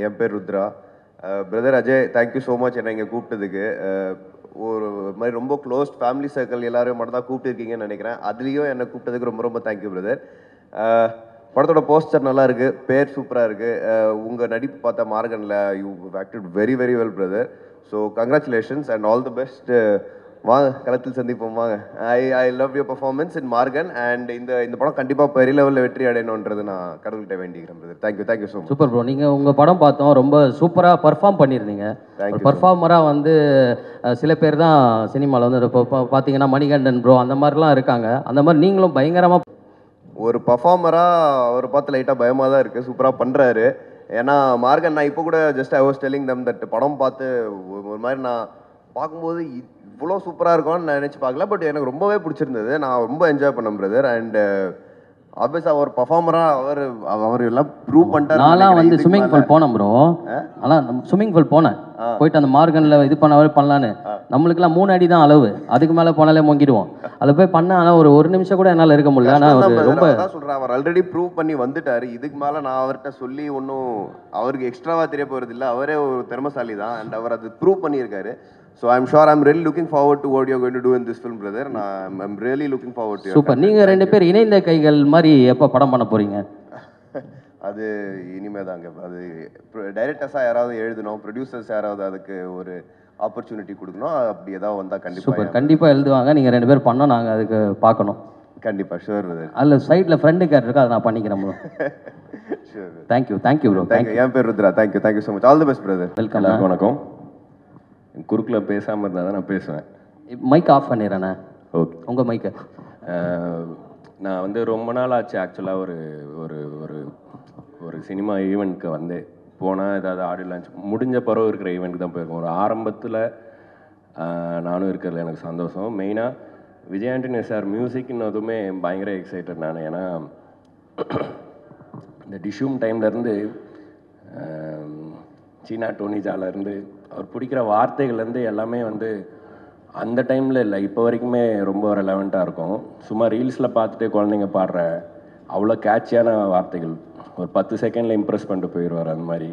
என் பேர் Rudra. Brother Ajay, thank you so much என்னை இங்கே கூப்பிட்டதுக்கு. ஒரு மாதிரி ரொம்ப க்ளோஸ் ஃபேமிலி சர்க்கிள் எல்லாரும் மட்டும் தான் கூப்பிட்டுருக்கீங்கன்னு நினைக்கிறேன். அதுலேயும் என்னை கூப்பிட்டதுக்கு ரொம்ப ரொம்ப தேங்க்யூ பிரதர். படத்தோட போஸ்டர் நல்லா இருக்கு, பேர் சூப்பராக இருக்கு. உங்கள் நடிப்பு பார்த்தா மார்கனில் you acted very very well brother. So congratulations and all the best. வாங்க களத்தில் சந்திப்போம் வாங்க. I love your performance in Maargan and இந்த படம் கண்டிப்பாக பெரிய லெவலில் வெற்றி அடையணுன்றது நான் கடவுள்கிட்ட வேண்டிக்கிறேன் brother. Thank you so much. Super bro. நீங்கள் உங்கள் படம் பார்த்தோம், ரொம்ப சூப்பராக பர்ஃபார்ம் பண்ணியிருந்தீங்க. பர்ஃபார்மராக வந்து சில பேர் தான் சினிமாவில் வந்து இப்போ பார்த்தீங்கன்னா மணிகண்டன் ப்ரோ அந்த மாதிரிலாம் இருக்காங்க. அந்த மாதிரி நீங்களும் பயங்கரமாக ஒரு பர்ஃபார்மராக அவர் பார்த்து லைட்டாக பயமாக தான் இருக்குது. சூப்பராக பண்ணுறாரு. ஏன்னா மார்கன் நான் இப்போ கூட just I was telling them that படம் பார்த்து ஒரு மாதிரி நான் பார்க்கும்போது இவ்வளோ சூப்பராக இருக்கும்னு நான் நினச்சி பார்க்கல. பட் எனக்கு ரொம்பவே பிடிச்சிருந்தது. நான் ரொம்ப என்ஜாய் பண்ணேன் பிரதர். அண்ட் ஆப்வியஸாக அவர் பர்ஃபார்மராக அவர் எல்லாம் ப்ரூவ் பண்ணிட்டாரு. நான்லாம் வந்து ஸ்விம்மிங் பூல் போனேன் ப்ரோ. ஆனால் ஸ்விம்மிங் பூல் போனேன், போயிட்டு அந்த மார்கனில் இது பண்ணலான்னு. நம்மளுக்குலாம் 3 அடி தான் அளவு, அதுக்கு மேலே போனாலே முங்கிடுவோம். அதில் போய் பண்ண ஆனால் ஒரு நிமிஷம் கூட என்னால் இருக்க முடியல. ஆனால் ரொம்ப சொல்கிறேன், அவர் ஆல்ரெடி ப்ரூவ் பண்ணி வந்துட்டார். இதுக்கு மேலே நான் அவர்கிட்ட சொல்லி ஒன்றும் அவருக்கு எக்ஸ்ட்ராவாக தெரிய போகிறது இல்லை. அவரே ஒரு திறமசாலி தான் அண்ட் அவர் அது ப்ரூவ் பண்ணியிருக்காரு. So I'm sure I'm really looking forward to what you're going to do in this film, brother. I'm really looking forward to it. Super. நீங்கள் 2 பேர் இணைந்த கைகள் மாதிரி எப்போ படம் பண்ண போகிறீங்க? அது இனிமே தாங்க. அது டைரக்டர்ஸாக யாராவது எழுதணும், ப்ரொடியூசர்ஸ் யாராவது அதுக்கு ஒரு ஆப்பர்ச்சுனிட்டி கொடுக்கணும். அப்படி ஏதாவது வந்தால் கண்டிப்பாக சூப்பர். கண்டிப்பாக எழுதுவாங்க. நீங்கள் 2 பேர் பண்ணோம், நாங்கள் அதுக்கு பார்க்கணும். கண்டிப்பாக ஷுவர் பிரதர். அதில் சைடில் ஃப்ரெண்டு கேர் இருக்கா, அதை நான் பண்ணிக்கிறேன் bro. Sure. Thank you bro. Thank you. என் பேர் Rudra. Thank you so much. All the best brother. Welcome. வணக்கம். குறுக்கில் பேசாமல் இருந்தால் தான் நான் பேசுவேன். மைக் ஆஃப் பண்ணிடுறேண்ணே. ஓகே. உங்கள் மைக்கு. நான் வந்து ரொம்ப நாள் ஆச்சு ஆக்சுவலாக ஒரு ஒரு ஒரு ஒரு சினிமா ஈவெண்ட்க்கு வந்து போனால் ஏதாவது ஆடியோ லான்ச் முடிஞ்ச பிறகு இருக்கிற ஈவெண்ட்டுக்கு தான் போயிருக்கோம். ஒரு ஆரம்பத்தில் நானும் இருக்கிறதுல எனக்கு சந்தோஷம். மெயினாக விஜய் ஆண்டனி சார் மியூசிக்னதுமே பயங்கர எக்ஸைட்டட் நான். ஏன்னா இந்த டிஷ்யூம் டைம்லேருந்து சீனா டோனிஜாலேருந்து அவர் பிடிக்கிற வார்த்தைகள்லேருந்து எல்லாமே வந்து அந்த டைமில் இல்லை, இப்போ வரைக்குமே ரொம்ப ரெலவெண்ட்டாக இருக்கும். சும்மா ரீல்ஸில் பார்த்துட்டு குழந்தைங்க பாடுற அவ்வளோ கேட்சியான வார்த்தைகள் ஒரு 10 செகண்டில் இம்ப்ரெஸ் பண்ணிட்டு போயிடுவார். அந்த மாதிரி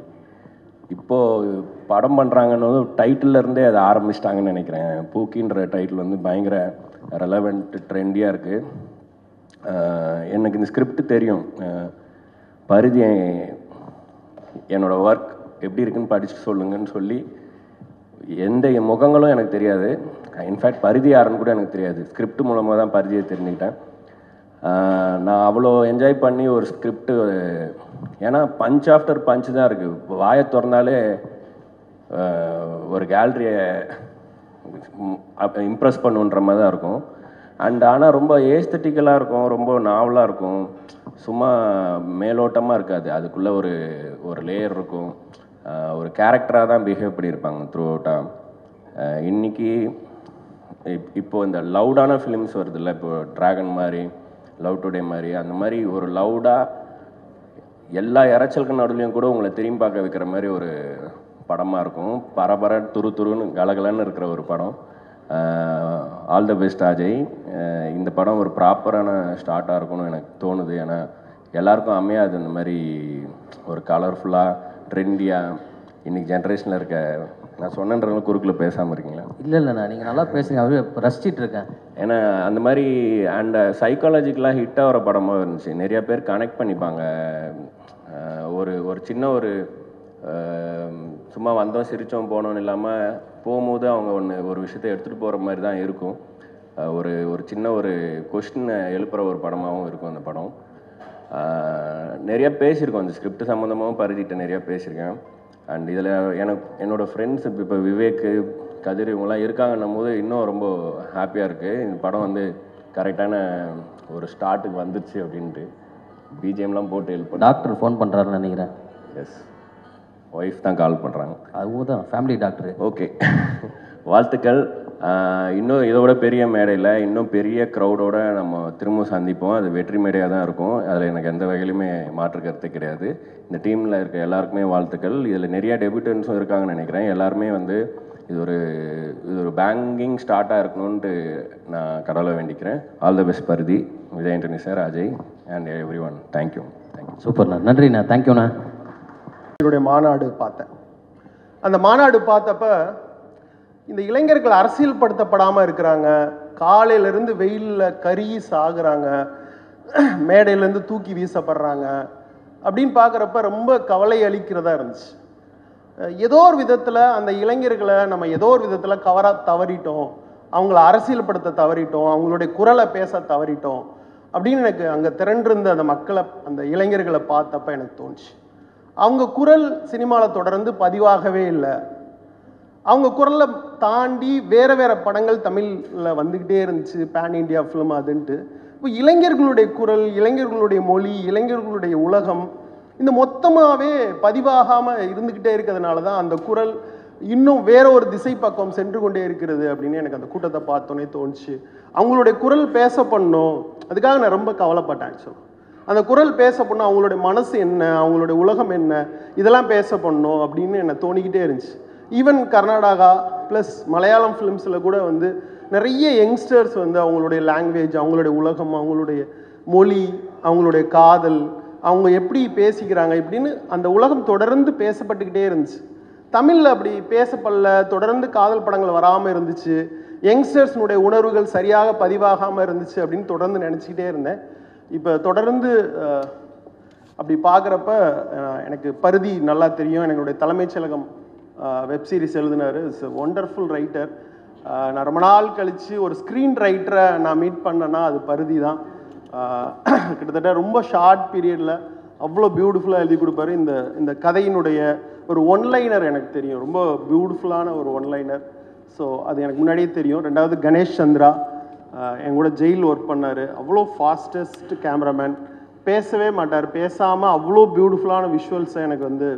இப்போது படம் பண்ணுறாங்கன்னு டைட்டில்லேருந்தே அதை ஆரம்பிச்சிட்டாங்கன்னு நினைக்கிறேன். பூக்கின்ற டைட்டில் வந்து பயங்கர ரெலவெண்ட் ட்ரெண்டியாக இருக்குது. எனக்கு இந்த ஸ்கிரிப்ட் தெரியும். பரிதி என்னோடய ஒர்க் எப்படி இருக்குன்னு படித்து சொல்லுங்கன்னு சொல்லி எந்த முகங்களும் எனக்கு தெரியாது. இன்ஃபேக்ட் பரிதி யாருன்னு கூட எனக்கு தெரியாது. ஸ்கிரிப்ட் மூலமாக தான் பரிதியை தெரிஞ்சுக்கிட்டேன். நான் அவ்வளோ என்ஜாய் பண்ணி ஒரு ஸ்கிரிப்டு, ஏன்னா பஞ்ச் ஆஃப்டர் பஞ்ச் தான் இருக்குது. வாயை திறந்தாலே ஒரு கேலரியை இம்ப்ரெஸ் பண்ணுன்ற மாதிரி தான் இருக்கும். ஆனால் ரொம்ப ஏஸ்தட்டிக்கலாக இருக்கும், ரொம்ப நாவலாக இருக்கும். சும்மா மேலோட்டமாக இருக்காது. அதுக்குள்ளே ஒரு லேயர் இருக்கும். ஒரு கேரக்டராக தான் பிஹேவ் பண்ணியிருப்பாங்க த்ரூ அவுட்டாக. இன்றைக்கி இப்போது இந்த லவுடான ஃபிலிம்ஸ் வருதுல்ல, இப்போது ட்ராகன் மாதிரி, லவ் டுடே மாதிரி, அந்த மாதிரி ஒரு லவுடாக எல்லா இறைச்சலுக்கு நடுவுலையும் கூட உங்களை திரும்பி பார்க்க வைக்கிற மாதிரி ஒரு படமாக இருக்கும். பரபர துருன்னு கலகலன்னு இருக்கிற ஒரு படம். All the best Ajay. இந்த படம் ஒரு ப்ராப்பரான ஸ்டார்ட்டாக இருக்கும்னு எனக்கு தோணுது. ஏன்னா எல்லாருக்கும் அமையாது இந்த மாதிரி ஒரு கலர்ஃபுல்லாக ட்ரெண்டியாக இன்றைக்கி ஜென்ரேஷனில் இருக்க. நான் சொன்னன்றவங்க குறுக்கில் பேசாமல் இருக்கீங்களா? இல்லைண்ணா, நீங்கள் நல்லா பேசுங்க, அப்படியே ரசிச்சிட்டு இருக்கேன். ஏன்னா அந்த மாதிரி அண்ட் சைக்காலஜிக்கலாக ஹிட் ஆகிற படமாக இருந்துச்சு. நிறையா பேர் கனெக்ட் பண்ணிப்பாங்க. ஒரு சின்ன சும்மா வந்தோம் சிரித்தோம் போனோன்னு இல்லாமல் போகும்போது அவங்க ஒரு விஷயத்தை எடுத்துகிட்டு போகிற மாதிரி தான் இருக்கும். ஒரு சின்ன கொஸ்டினை எழுப்புகிற ஒரு படமாகவும் இருக்கும் அந்த படம். நிறையா பேசியிருக்கோம் அந்த ஸ்கிரிப்ட் சம்மந்தமாகவும் பரிதிட்ட நிறையா பேசியிருக்கேன். அண்ட் இதில் என்னோடய ஃப்ரெண்ட்ஸ் இப்போ விவேக், கதிர் இவங்கெல்லாம் இருக்காங்கன்னும் போது இன்னும் ரொம்ப ஹாப்பியாக இருக்குது. இந்த படம் வந்து கரெக்டான ஒரு ஸ்டார்ட்டுக்கு வந்துடுச்சு அப்படின்ட்டு பிஜிஎம்லாம் போட்டு ஹெல்ப் பண்ணி. டாக்டர் ஃபோன் பண்ணுறாருன்னு நினைக்கிறேன். எஸ், ஒய்ஃப் தான் கால் பண்ணுறாங்க. அதுவும் தான் ஃபேமிலி டாக்டரு. ஓகே, வாழ்த்துக்கள். இன்னும் இதோட பெரிய மேடையில் இன்னும் பெரிய க்ரௌடோடு நம்ம திரும்ப சந்திப்போம். அது வெற்றி மேடையாக தான் இருக்கும். அதில் எனக்கு எந்த வகையிலுமே மாற்று கருத்து கிடையாது. இந்த டீமில் இருக்க எல்லாருக்குமே வாழ்த்துக்கள். இதில் நிறையா டெபியூட்டன்ஸும் இருக்காங்கன்னு நினைக்கிறேன். எல்லாருமே வந்து இது ஒரு பேங்கிங் ஸ்டார்ட்டாக இருக்கணும்ன்ட்டு நான் கடவுளை வேண்டிக்கிறேன். All the best Parithi, Vijay Antony sir, Ajay and every one. Thank you. சூப்பர்ண்ணா, நன்றிண்ணா, தேங்க்யூண்ணா. என்னுடைய மாநாடு பார்த்தேன். அந்த மாநாடு பார்த்தப்ப இந்த இளைஞர்கள் அரசியல் படுத்தப்படாமல் இருக்கிறாங்க, காலையிலேருந்து வெயிலில் கருகி சாகுறாங்க, மேடையிலேருந்து தூக்கி வீசப்படுறாங்க அப்படின்னு பார்க்குறப்ப ரொம்ப கவலை அளிக்கிறதா இருந்துச்சு. ஏதோ ஒரு விதத்தில் அந்த இளைஞர்களை நம்ம ஏதோ ஒரு விதத்தில் தவறிட்டோம், அவங்கள அரசியல்படுத்த தவறிட்டோம், அவங்களுடைய குரலை பேச தவறிட்டோம் அப்படின்னு எனக்கு அங்கே திரண்டிருந்த அந்த மக்களை, அந்த இளைஞர்களை பார்த்தப்ப எனக்கு தோணுச்சு. அவங்க குரல் சினிமாவில் தொடர்ந்து பதிவாகவே இல்லை. அவங்க குரலை தாண்டி வேறு வேறு படங்கள் தமிழில் வந்துக்கிட்டே இருந்துச்சு, பேன் இண்டியா ஃபிலிம் அதுன்ட்டு. இப்போ இளைஞர்களுடைய குரல், இளைஞர்களுடைய மொழி, இளைஞர்களுடைய உலகம் இந்த மொத்தமாகவே பதிவாகாமல் இருந்துக்கிட்டே இருக்கிறதுனால தான் அந்த குரல் இன்னும் வேற ஒரு திசை பக்கம் சென்று கொண்டே இருக்கிறது அப்படின்னு எனக்கு அந்த கூட்டத்தை பார்த்தோன்னே தோணுச்சு. அவங்களுடைய குரல் பேச பண்ணணும், அதுக்காக நான் ரொம்ப கவலைப்பட்டேன். ஆக்சுவலாக அந்த குரல் பேச பண்ணணும், அவங்களுடைய மனசு என்ன, அவங்களுடைய உலகம் என்ன, இதெல்லாம் பேச பண்ணணும் அப்படின்னு எனக்கு தோணிக்கிட்டே இருந்துச்சு. ஈவன் கர்நாடகா ப்ளஸ் மலையாளம் ஃபிலிம்ஸில் கூட வந்து நிறைய யங்ஸ்டர்ஸ் வந்து அவங்களுடைய லாங்குவேஜ், அவங்களுடைய உலகம், அவங்களுடைய மொழி, அவங்களுடைய காதல், அவங்க எப்படி பேசிக்கிறாங்க இப்படின்னு அந்த உலகம் தொடர்ந்து பேசப்பட்டுக்கிட்டே இருந்துச்சு. தமிழில் அப்படி பேசப்படல, தொடர்ந்து காதல் படங்கள் வராமல் இருந்துச்சு, யங்ஸ்டர்ஸ்னுடைய உணர்வுகள் சரியாக பதிவாகாமல் இருந்துச்சு அப்படின்னு தொடர்ந்து நினச்சிக்கிட்டே இருந்தேன். இப்போ தொடர்ந்து அப்படி பார்க்குறப்ப எனக்கு பருதி நல்லா தெரியும். என்னுடைய தலைமைச் செயலகம் வெப்சீரிஸ் எழுதினார். It's wonderful writer. நான் ரொம்ப நாள் கழித்து ஒரு ஸ்க்ரீன் ரைட்டரை நான் மீட் பண்ணேன்னா அது பருதி தான். கிட்டத்தட்ட ரொம்ப ஷார்ட் பீரியடில் அவ்வளோ பியூட்டிஃபுல்லாக எழுதி கொடுப்பாரு. இந்த கதையினுடைய ஒரு ஒன்லைனர் எனக்கு தெரியும், ரொம்ப பியூட்டிஃபுல்லான ஒரு ஒன்லைனர். ஸோ அது எனக்கு முன்னாடியே தெரியும். ரெண்டாவது கணேஷ் சந்திரா என் கூட ஜெயில் ஒர்க் பண்ணார். அவ்வளோ ஃபாஸ்டஸ்ட் கேமராமேன், பேசவே மாட்டார், பேசாமல் அவ்வளோ பியூட்டிஃபுல்லான விஷுவல்ஸை எனக்கு வந்து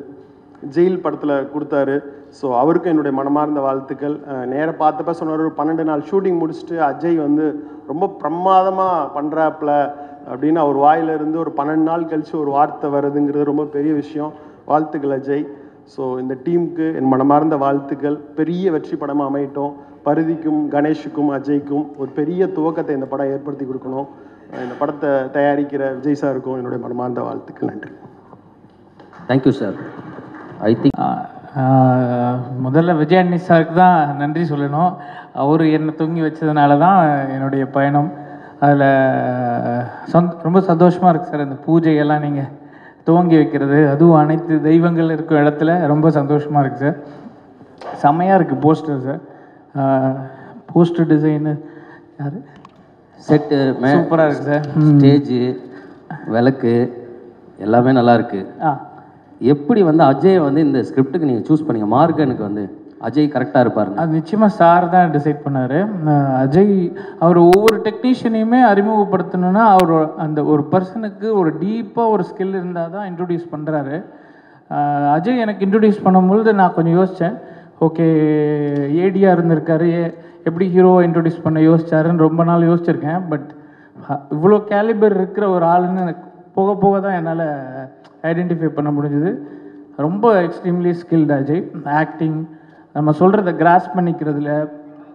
ஜெயில் படத்தில் கொடுத்தாரு. ஸோ அவருக்கும் என்னுடைய மனமார்ந்த வாழ்த்துக்கள். நேராக பார்த்தப்ப சொன்னார், ஒரு 12 நாள் ஷூட்டிங் முடிச்சுட்டு அஜய் வந்து ரொம்ப பிரமாதமாக பண்ணுறாப்புல அப்படின்னு அவர் வாயிலிருந்து ஒரு 12 நாள் கழித்து ஒரு வார்த்தை வருதுங்கிறது ரொம்ப பெரிய விஷயம். வாழ்த்துக்கள் அஜய். ஸோ இந்த டீமுக்கு என் மனமார்ந்த வாழ்த்துக்கள். பெரிய வெற்றி படமாக அமையட்டும். பருதிக்கும் கணேஷுக்கும் அஜய்க்கும் ஒரு பெரிய துவக்கத்தை இந்த படம் ஏற்படுத்தி கொடுக்கணும். இந்த படத்தை தயாரிக்கிற விஜய் சாருக்கும் என்னுடைய மனமார்ந்த வாழ்த்துக்கள். நன்றி. Thank you sir. ஐ திங்க் முதல்ல விஜய் அண்ணி சாருக்கு தான் நன்றி சொல்லணும். அவர் என்னை தூங்கி வச்சதுனால தான் என்னுடைய பயணம். அதில் ரொம்ப சந்தோஷமாக இருக்குது சார். இந்த பூஜையெல்லாம் நீங்கள் துவங்கி வைக்கிறது, அதுவும் அனைத்து தெய்வங்கள் இருக்கும் இடத்துல ரொம்ப சந்தோஷமாக இருக்குது சார். செம்மையாக இருக்குது போஸ்டர் சார். போஸ்டர் டிசைனு யார், செட்டு சூப்பராக இருக்குது சார். ஸ்டேஜு, விளக்கு எல்லாமே நல்லா இருக்குது. எப்படி வந்து அஜய் வந்து இந்த ஸ்கிரிப்டுக்கு நீங்கள் சூஸ் பண்ணீங்க? மார்கனுக்கு வந்து அஜய் கரெக்டாக இருப்பார்? அது நிச்சயமாக சார் தான் டிசைட் பண்ணார். அஜய் அவர் ஒவ்வொரு டெக்னீஷியனையுமே அறிமுகப்படுத்தணுன்னா அவர் அந்த ஒரு பர்சனுக்கு ஒரு டீப்பாக ஒரு ஸ்கில் இருந்தால் தான் இன்ட்ரடியூஸ் பண்ணுறாரு. அஜய் எனக்கு இன்ட்ரடியூஸ் பண்ணும்பொழுது நான் கொஞ்சம் யோசித்தேன். ஓகே, ஏடியாக இருந்திருக்காரு, எப்படி ஹீரோவை இன்ட்ரடியூஸ் பண்ண யோசிச்சாருன்னு ரொம்ப நாள் யோசிச்சிருக்கேன். பட் இவ்வளோ கேலிபர் இருக்கிற ஒரு ஆளுன்னு எனக்கு போக போக தான் என்னால் ஐடென்டிஃபை பண்ண முடிஞ்சுது. ரொம்ப எக்ஸ்ட்ரீம்லி ஸ்கில்டு அஜய். ஆக்டிங், நம்ம சொல்கிறத கிராஸ் பண்ணிக்கிறதுல,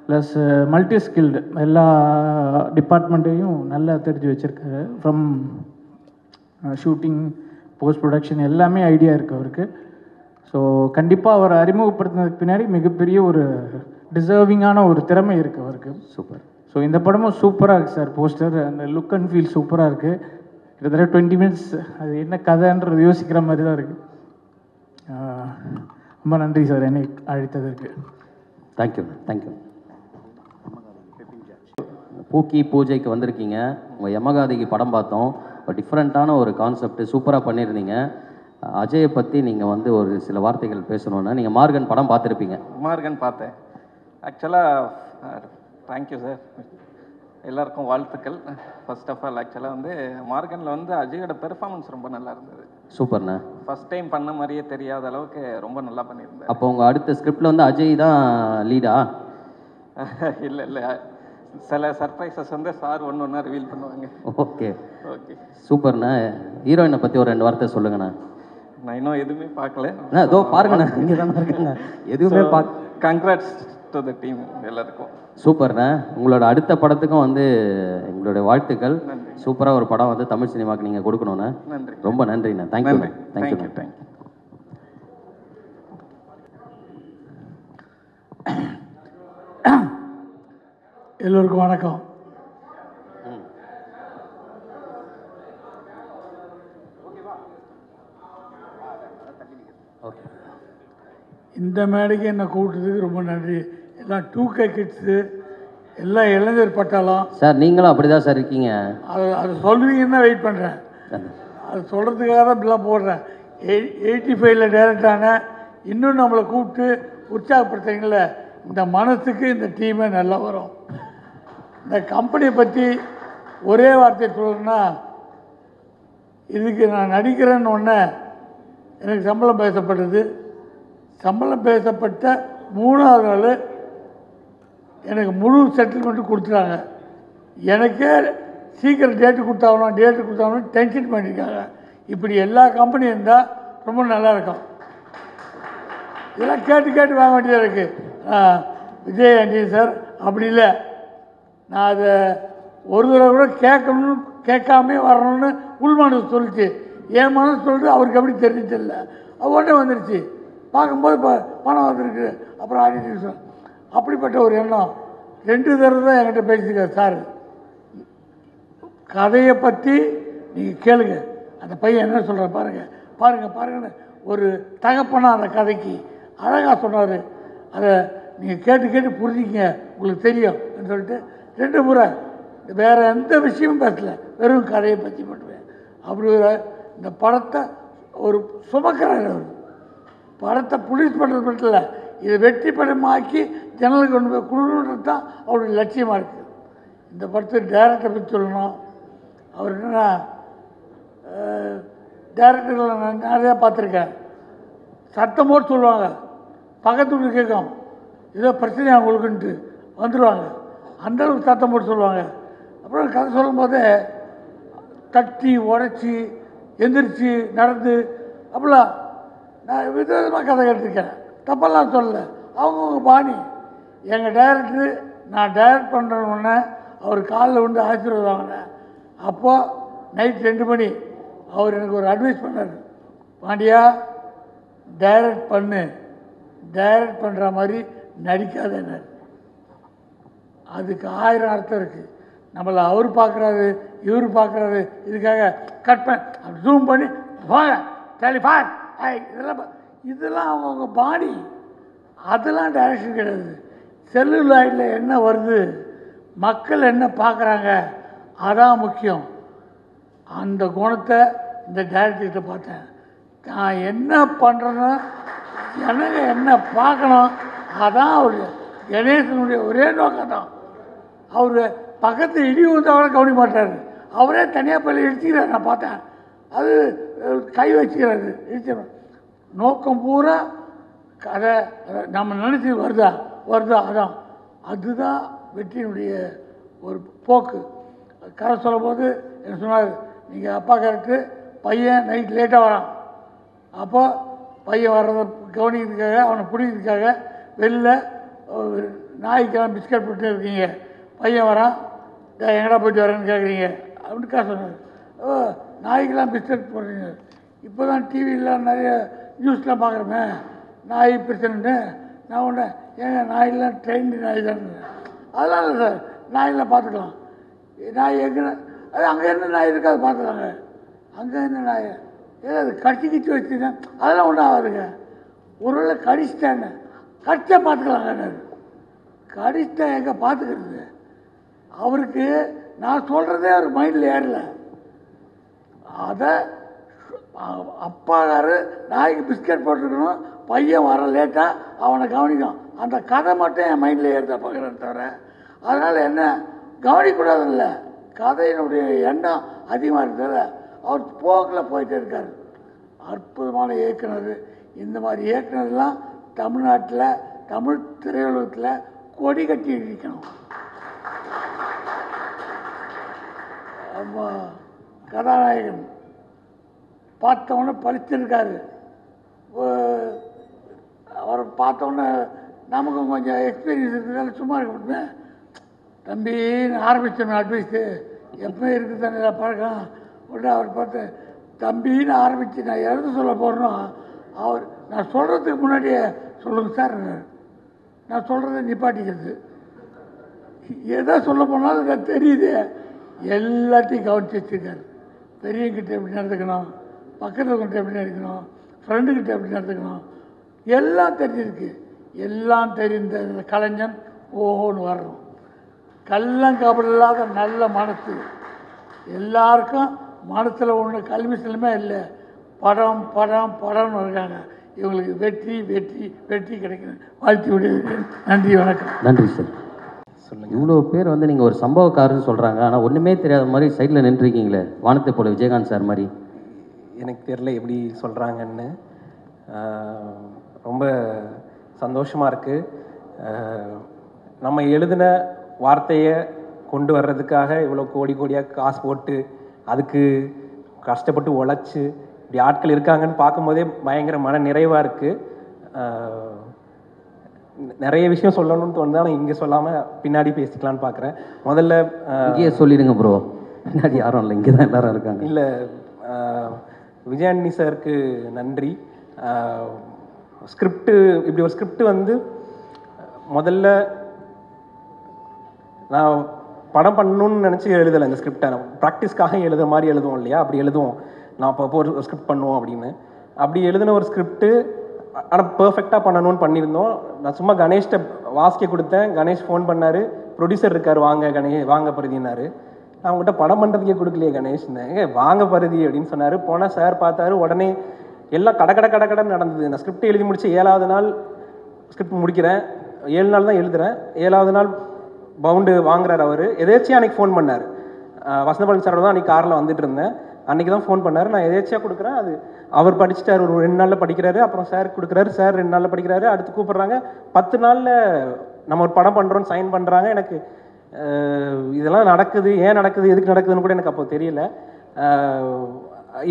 ப்ளஸ் மல்டி ஸ்கில்டு, எல்லா டிபார்ட்மெண்ட்டையும் நல்லா தெரிஞ்சு வச்சுருக்காரு. ஃப்ரம் ஷூட்டிங், போஸ்ட் ப்ரொடக்ஷன் எல்லாமே ஐடியா இருக்குது அவருக்கு. ஸோ கண்டிப்பாக அவரை அறிமுகப்படுத்தினதுக்கு பின்னாடி மிகப்பெரிய ஒரு டிசர்விங்கான ஒரு திறமை இருக்குது அவருக்கு. சூப்பர். ஸோ இந்த படமும் சூப்பராக இருக்குது சார். போஸ்டர், அந்த லுக் அண்ட் ஃபீல் சூப்பராக இருக்குது. கிட்டத்தட்ட 20 மினிட்ஸ் அது என்ன கதைன்றது யோசிக்கிற மாதிரி தான் இருக்குது. ரொம்ப நன்றி சார் என்னை அழைத்ததற்கு. தேங்க்யூ. தேங்க்யூ. பூக்கி பூஜைக்கு வந்திருக்கீங்க. உங்கள் யமகாதிக்கு படம் பார்த்தோம். ஒரு டிஃப்ரெண்ட்டான ஒரு கான்செப்ட் சூப்பராக பண்ணியிருந்தீங்க. அஜயை பற்றி நீங்கள் வந்து ஒரு சில வார்த்தைகள் பேசணுன்னா, நீங்கள் மார்கன் படம் பார்த்துருப்பீங்க. மார்கன் பார்த்தேன். ஆக்சுவலாக தேங்க்யூ சார், எல்லாருக்கும் வாழ்த்துக்கள். ஃபர்ஸ்ட் ஆஃப் ஆல் ஆக்சுவலாக வந்து மார்கனில் வந்து அஜயோட பெர்ஃபார்மன்ஸ் ரொம்ப நல்லா இருந்தது. சூப்பர்ண்ணா. ஃபர்ஸ்ட் டைம் பண்ண மாதிரியே தெரியாத அளவுக்கு ரொம்ப நல்லா பண்ணியிருந்தேன். அப்போ உங்கள் அடுத்த ஸ்கிரிப்டில் வந்து அஜய் தான் லீடா? இல்லை இல்லை, சில சர்ப்ரைசஸ் வந்து சார் ஒன்று ஒன்றா ரிவீல் பண்ணுவாங்க. ஓகே ஓகே, சூப்பர்ண்ணா. ஹீரோயினை பற்றி ஒரு 2 வார்த்தை சொல்லுங்கண்ணா. நான் இன்னும் எதுவுமே பார்க்கல. இதோ பாருங்கண்ணா, இங்கே தானே இருக்குங்க. எதுவுமே கங்க்ராட்ஸ் டு த டீம் எல்லாருக்கும். சூப்பர்ண்ணா. உங்களோட அடுத்த படத்துக்கும் வந்து எங்களுடைய வாழ்த்துக்கள். சூப்பராக ஒரு படம் வந்து தமிழ் சினிமாவுக்கு நீங்கள் கொடுக்கணுண்ணா. நன்றி. ரொம்ப நன்றிண்ணா. தேங்க்யூ. தேங்க்யூ. தேங்க்யூ. எல்லோருக்கும் வணக்கம். இந்த மேடைக்கு என்னை கூப்பிட்டதுக்கு ரொம்ப நன்றி. எல்லாம் 2K கிட்ஸு, எல்லாம் இளைஞர் பட்டாளம். சார் நீங்களும் அப்படி தான் சார் இருக்கீங்க. அது சொல்லுவீங்கன்னு தான் வெயிட் பண்ணுறேன். அது சொல்கிறதுக்காக தான் இப்படிலாம் போடுறேன். 85ல் டைரக்ட் ஆனேன். இன்னும் நம்மளை கூப்பிட்டு உற்சாகப்படுத்துறீங்கள, இந்த மனசுக்கு இந்த டீமே நல்லா வரும். இந்த கம்பெனியை பற்றி ஒரே வார்த்தை சொல்லணும்னா, இதுக்கு நான் நடிக்கிறேன்னு ஒன்று எனக்கு சம்பளம் பேசப்பட்டது. சம்பளம் பேசப்பட்ட 3வது நாள் எனக்கு முழு செட்டில்மெண்ட்டு கொடுத்துட்டாங்க. எனக்கே சீக்கிரம் டேட்டு கொடுத்தாகணும் டென்ஷன் பண்ணியிருக்காங்க. இப்படி எல்லா கம்பெனியும் இருந்தால் ரொம்ப நல்லாயிருக்கும். இதெல்லாம் கேட்டு வாங்க வேண்டியதாக இருக்குது. விஜய் ஆண்டி சார் அப்படி இல்லை, நான் அதை ஒரு தடவை கூட கேட்காமே வரணும்னு உள்மனசு சொல்லிச்சு. என் மனசு சொல்லிட்டு அவருக்கு எப்படி தெரிஞ்சிட்டில்ல, உடனே வந்துடுச்சு. பார்க்கும்போது பணம் வந்துருக்கு. அப்புறம் ஆடிட்டு அப்படிப்பட்ட ஒரு எண்ணம் 2 தடவை தான் என்கிட்ட பேசியிருக்காரு சார். கதையை பற்றி நீங்கள் கேளுங்க, அந்த பையன் என்ன சொல்கிற பாருங்கன்னு ஒரு தகப்பனா அந்த கதைக்கு அழகாக சொன்னார். அதை நீங்கள் கேட்டு புரிஞ்சிங்க, உங்களுக்கு தெரியும் சொல்லிட்டு 2 முறை வேறு எந்த விஷயமும் பேசலை, வெறும் கதையை பற்றி மட்டுமே. அப்படி இந்த படத்தை ஒரு சுமக்கிறார். அவர் படத்தை புலிஸ் பண்ணுறது மட்டும் இல்லை, இதை வெற்றி படமாக்கி ஜனங்களுக்கு கொண்டு போய் கொடுக்கணுன்றது தான் அவருடைய லட்சியமாக இருக்குது. இந்த படத்தை டைரக்டரை பற்றி சொல்லணும். அவர் என்னென்னா, டைரக்டர்களை நான் நிறையா பார்த்துருக்கேன். சத்தம் போட்டு சொல்லுவாங்க, பக்கத்து வீட்டு கேட்கும், ஏதோ பிரச்சனையாக உங்களுக்குன்ட்டு வந்துடுவாங்க. அந்தளவுக்கு சத்தம் போட்டு சொல்லுவாங்க. அப்புறம் கதை சொல்லும் போதே தட்டி உடச்சி எந்திரிச்சு நடந்து அப்படிலாம் நான் விதவிதமாக கதை கேட்டிருக்கேன். தப்பெல்லாம் சொல்லலை, அவங்கவுங்க பாணி. எங்கள் டைரக்டரு நான் டைரக்ட் பண்ணுறோன்னே அவர் காலில் வந்து ஆசீர்வாதம் வாங்கினேன். அப்போது நைட் 2 மணி அவர் எனக்கு ஒரு அட்வைஸ் பண்ணார், பாண்டியா டைரக்ட் பண்ணு, டைரக்ட் பண்ணுற மாதிரி நடிக்காதேன்னு. அதுக்கு 1000 அர்த்தம் இருக்குது. நம்மளை அவர் பார்க்குறாரு, இவர் பார்க்குறாரு, இதுக்காக கட் பண்ண ஜூம் பண்ணி வாங்க டெலிஃபான் இதெல்லாம் அவங்கவுங்க பாடி. அதெல்லாம் டைரக்ஷன் கிடையாது. செல்லுலாய்டில் என்ன வருது, மக்கள் என்ன பார்க்குறாங்க, அதான் முக்கியம். அந்த குணத்தை இந்த டைரக்டர்கிட்ட பார்த்தேன். நான் என்ன பண்ணுறேன்னா எனக்கு என்ன பார்க்கணும், அதான் அவர் கணேசனுடைய ஒரே நோக்கம் தான். அவர் பக்கத்து இடி வந்தவரை கவனிக்க மாட்டார், அவரே தனியாக போய் இடிச்சுக்கிறார். நான் பார்த்தேன், அது கை வச்சுக்கிறாரு இடிச்சு. நோக்கம் பூரா கதை நம்ம நினச்சி வருதா அதுதான் வெற்றியினுடைய ஒரு போக்கு. கதை சொல்லும் போது என்ன சொன்னார், நீங்கள் அப்பா கரெக்டு, பையன் நைட் லேட்டாக வரான். அப்போ பையன் வர்றதை கவனிக்கிறதுக்காக, அவனை பிடிக்கிறதுக்காக வெளில நாய்க்கெல்லாம் பிஸ்கட் போட்டு இருக்கீங்க, பையன் வரான், எங்கடா போயிட்டு வரேன்னு கேட்குறீங்க அப்படின்னுக்கா சொன்னார். நாய்க்கெல்லாம் பிஸ்கட் போடுறீங்க, இப்போ தான் டிவியில் நிறைய நியூஸ்லாம் பார்க்குறோமே நாய் பிரச்சனைன்னு. நான் ஒன்று ஏங்க நாயெல்லாம் ட்ரெயின்டு நாய் தானே, அதெல்லாம் இல்லை சார், நாயெல்லாம் பார்த்துக்கலாம். நாய் எங்கே, அது அங்கே என்ன நாய் இருக்காது பார்த்துக்கலாங்க. அங்கே என்ன நாய் ஏதோ அது கடிச்சு வச்சுங்க, அதெல்லாம் ஒன்றும் ஆகாதுங்க. ஒருவேளை கடிச்சிட்டாங்க, கடிச்சா பார்த்துக்கலாங்க. கடிச்சிட்டா எங்கே பார்த்துக்கிறது? அவருக்கு நான் சொல்கிறதே அவர் மைண்டில் ஏறல. அதை அப்பாக்காரு நாய்க்கு பிஸ்கட் போட்டுருக்கணும், பையன் வர லேட்டாக அவனை கவனிக்கும், அந்த கதை மட்டும் என் மைண்டில் ஏறுதா பார்க்குறேன்னு தவிர அதனால் என்ன கவனிக்கூடாதுல்ல. கதையினுடைய எண்ணம் அதிகமாக இருக்கிறத அவர் போக்கில் போயிட்டே இருக்கார். அற்புதமான இயக்குனர். இந்த மாதிரி இயக்குனர்லாம் தமிழ்நாட்டில் தமிழ் திரையுலகத்தில் கொடி கட்டி இருக்கணும். ஆமாம், கதாநாயகன் பார்த்தவொன்னே பழிச்சிருக்காரு. அவரை பார்த்தோன்னே நமக்கும் கொஞ்சம் எக்ஸ்பீரியன்ஸ் இருக்கிறதால சும்மா இருக்க முடியுமே. தம்பின்னு ஆரம்பித்தோம் அட்வைஸு, எப்போ இருக்குது தானே பழக்கம். உடனே அவர் பார்த்து தம்பின்னு ஆரம்பித்து நான் எழுத சொல்ல போகிறோம். அவர் நான் சொல்கிறதுக்கு முன்னாடியே சொல்லுங்கள் சார், நான் சொல்கிறத நிப்பாட்டிக்கிறது. எதை சொல்ல போனாலும் எனக்கு தெரியுது. எல்லாத்தையும் கவனித்து வச்சுருக்காரு. பெரியவங்கிட்ட எப்படி நடந்துக்கணும், பக்கத்தில் இருக்கவங்கிட்ட எப்படி நடக்கணும், ஃப்ரெண்டுக்கிட்ட எப்படி நடந்துக்கணும், எல்லாம் தெரிஞ்சிருக்கு. எல்லாம் தெரிந்த இந்த கலைஞன் ஓஹோன்னு வரணும். கள்ளங்கபடம் இல்லாத நல்ல மனசு. எல்லாருக்கும் மனசில் ஒன்று கல்வி செல்லுமே இல்லை. படம் படம் படம்னு இருக்காங்க. இவங்களுக்கு வெற்றி வெற்றி வெற்றி கிடைக்கணும். வாழ்த்து விடுகிறேன். நன்றி, வணக்கம். நன்றி சார். இவ்வளோ பேர் வந்து நீங்கள் ஒரு சம்பவக்காரன்னு சொல்கிறாங்க, ஆனால் ஒன்றுமே தெரியாத மாதிரி சைடில் நின்றுருக்கீங்களே, வானத்தை போல விஜயகாந்த் சார் மாதிரி. எனக்கு தெரியல எப்படி சொல்கிறாங்கன்னு. ரொம்ப சந்தோஷமாக இருக்குது. நம்ம எழுதின வார்த்தையை கொண்டு வர்றதுக்காக இவ்வளோ கோடி கோடியாக காசு போட்டு அதுக்கு கஷ்டப்பட்டு உழைச்சி இப்படி ஆட்கள் இருக்காங்கன்னு பார்க்கும்போதே பயங்கர மன நிறைவாக இருக்குது. நிறைய விஷயம் சொல்லணும்னு தோணுது, ஆனால் இங்கே சொல்லாமல் பின்னாடி பேசிக்கலான்னு பார்க்குறேன். முதல்ல இங்கேயே சொல்லிடுங்க ப்ரோ, பின்னாடி யாரும் இல்லை, இங்கே தான் எல்லாரும் இருக்காங்க. இல்லை, விஜயானி சாருக்கு நன்றி. ஸ்கிரிப்டு இப்படி ஒரு ஸ்கிரிப்ட் வந்து முதல்ல நான் படம் பண்ணணும்னு நினச்சி எழுதலை. இந்த ஸ்கிரிப்டை நான் ப்ராக்டிஸ்க்காக எழுதுகிற மாதிரி எழுதுவோம் இல்லையா, அப்படி எழுதுவோம். நான் அப்போ ஒரு ஸ்கிரிப்ட் பண்ணுவோம் அப்படின்னு அப்படி எழுதின ஒரு ஸ்கிரிப்டு, ஆனால் பர்ஃபெக்டாக பண்ணணும்னு பண்ணியிருந்தோம். நான் சும்மா கணேஷ்கிட்ட வாசிக்க கொடுத்தேன். கணேஷ் ஃபோன் பண்ணார், ப்ரொடியூசர் இருக்கார், வாங்க வாங்க பருதினார். நான் அவங்ககிட்ட படம் பண்ணுறதுக்கே கொடுக்கலையே கணேஷ்னு, வாங்க பருதி அப்படின்னு சொன்னார். போனால் சார் பார்த்தாரு, உடனே எல்லாம் கடன்னு நடந்தது. நான் ஸ்கிரிப்ட் எழுதி முடிச்சு 7வது நாள் ஸ்கிரிப்ட் முடிக்கிறேன். 7 நாள் தான் எழுதுகிறேன். 7வது நாள் பவுண்டு வாங்குறாரு அவர். எதேச்சியாக அன்றைக்கி ஃபோன் பண்ணார். வசந்தபாலன் சாரோட தான் அன்றைக்கி காரில் வந்துட்டு இருந்தேன். அன்றைக்கி தான் ஃபோன் பண்ணார். நான் எதேச்சியாக கொடுக்குறேன். அது அவர் படிச்சுட்டார், ஒரு 2 நாளில் படிக்கிறாரு. அப்புறம் சார் கொடுக்குறாரு, சார் 2 நாளில் படிக்கிறாரு. அடுத்து கூப்பிட்றாங்க, 10 நாளில் நம்ம ஒரு படம் பண்ணுறோன்னு சைன் பண்ணுறாங்க. எனக்கு இதெல்லாம் நடக்குது, ஏன் நடக்குது, எதுக்கு நடக்குதுன்னு கூட எனக்கு அப்போ தெரியல.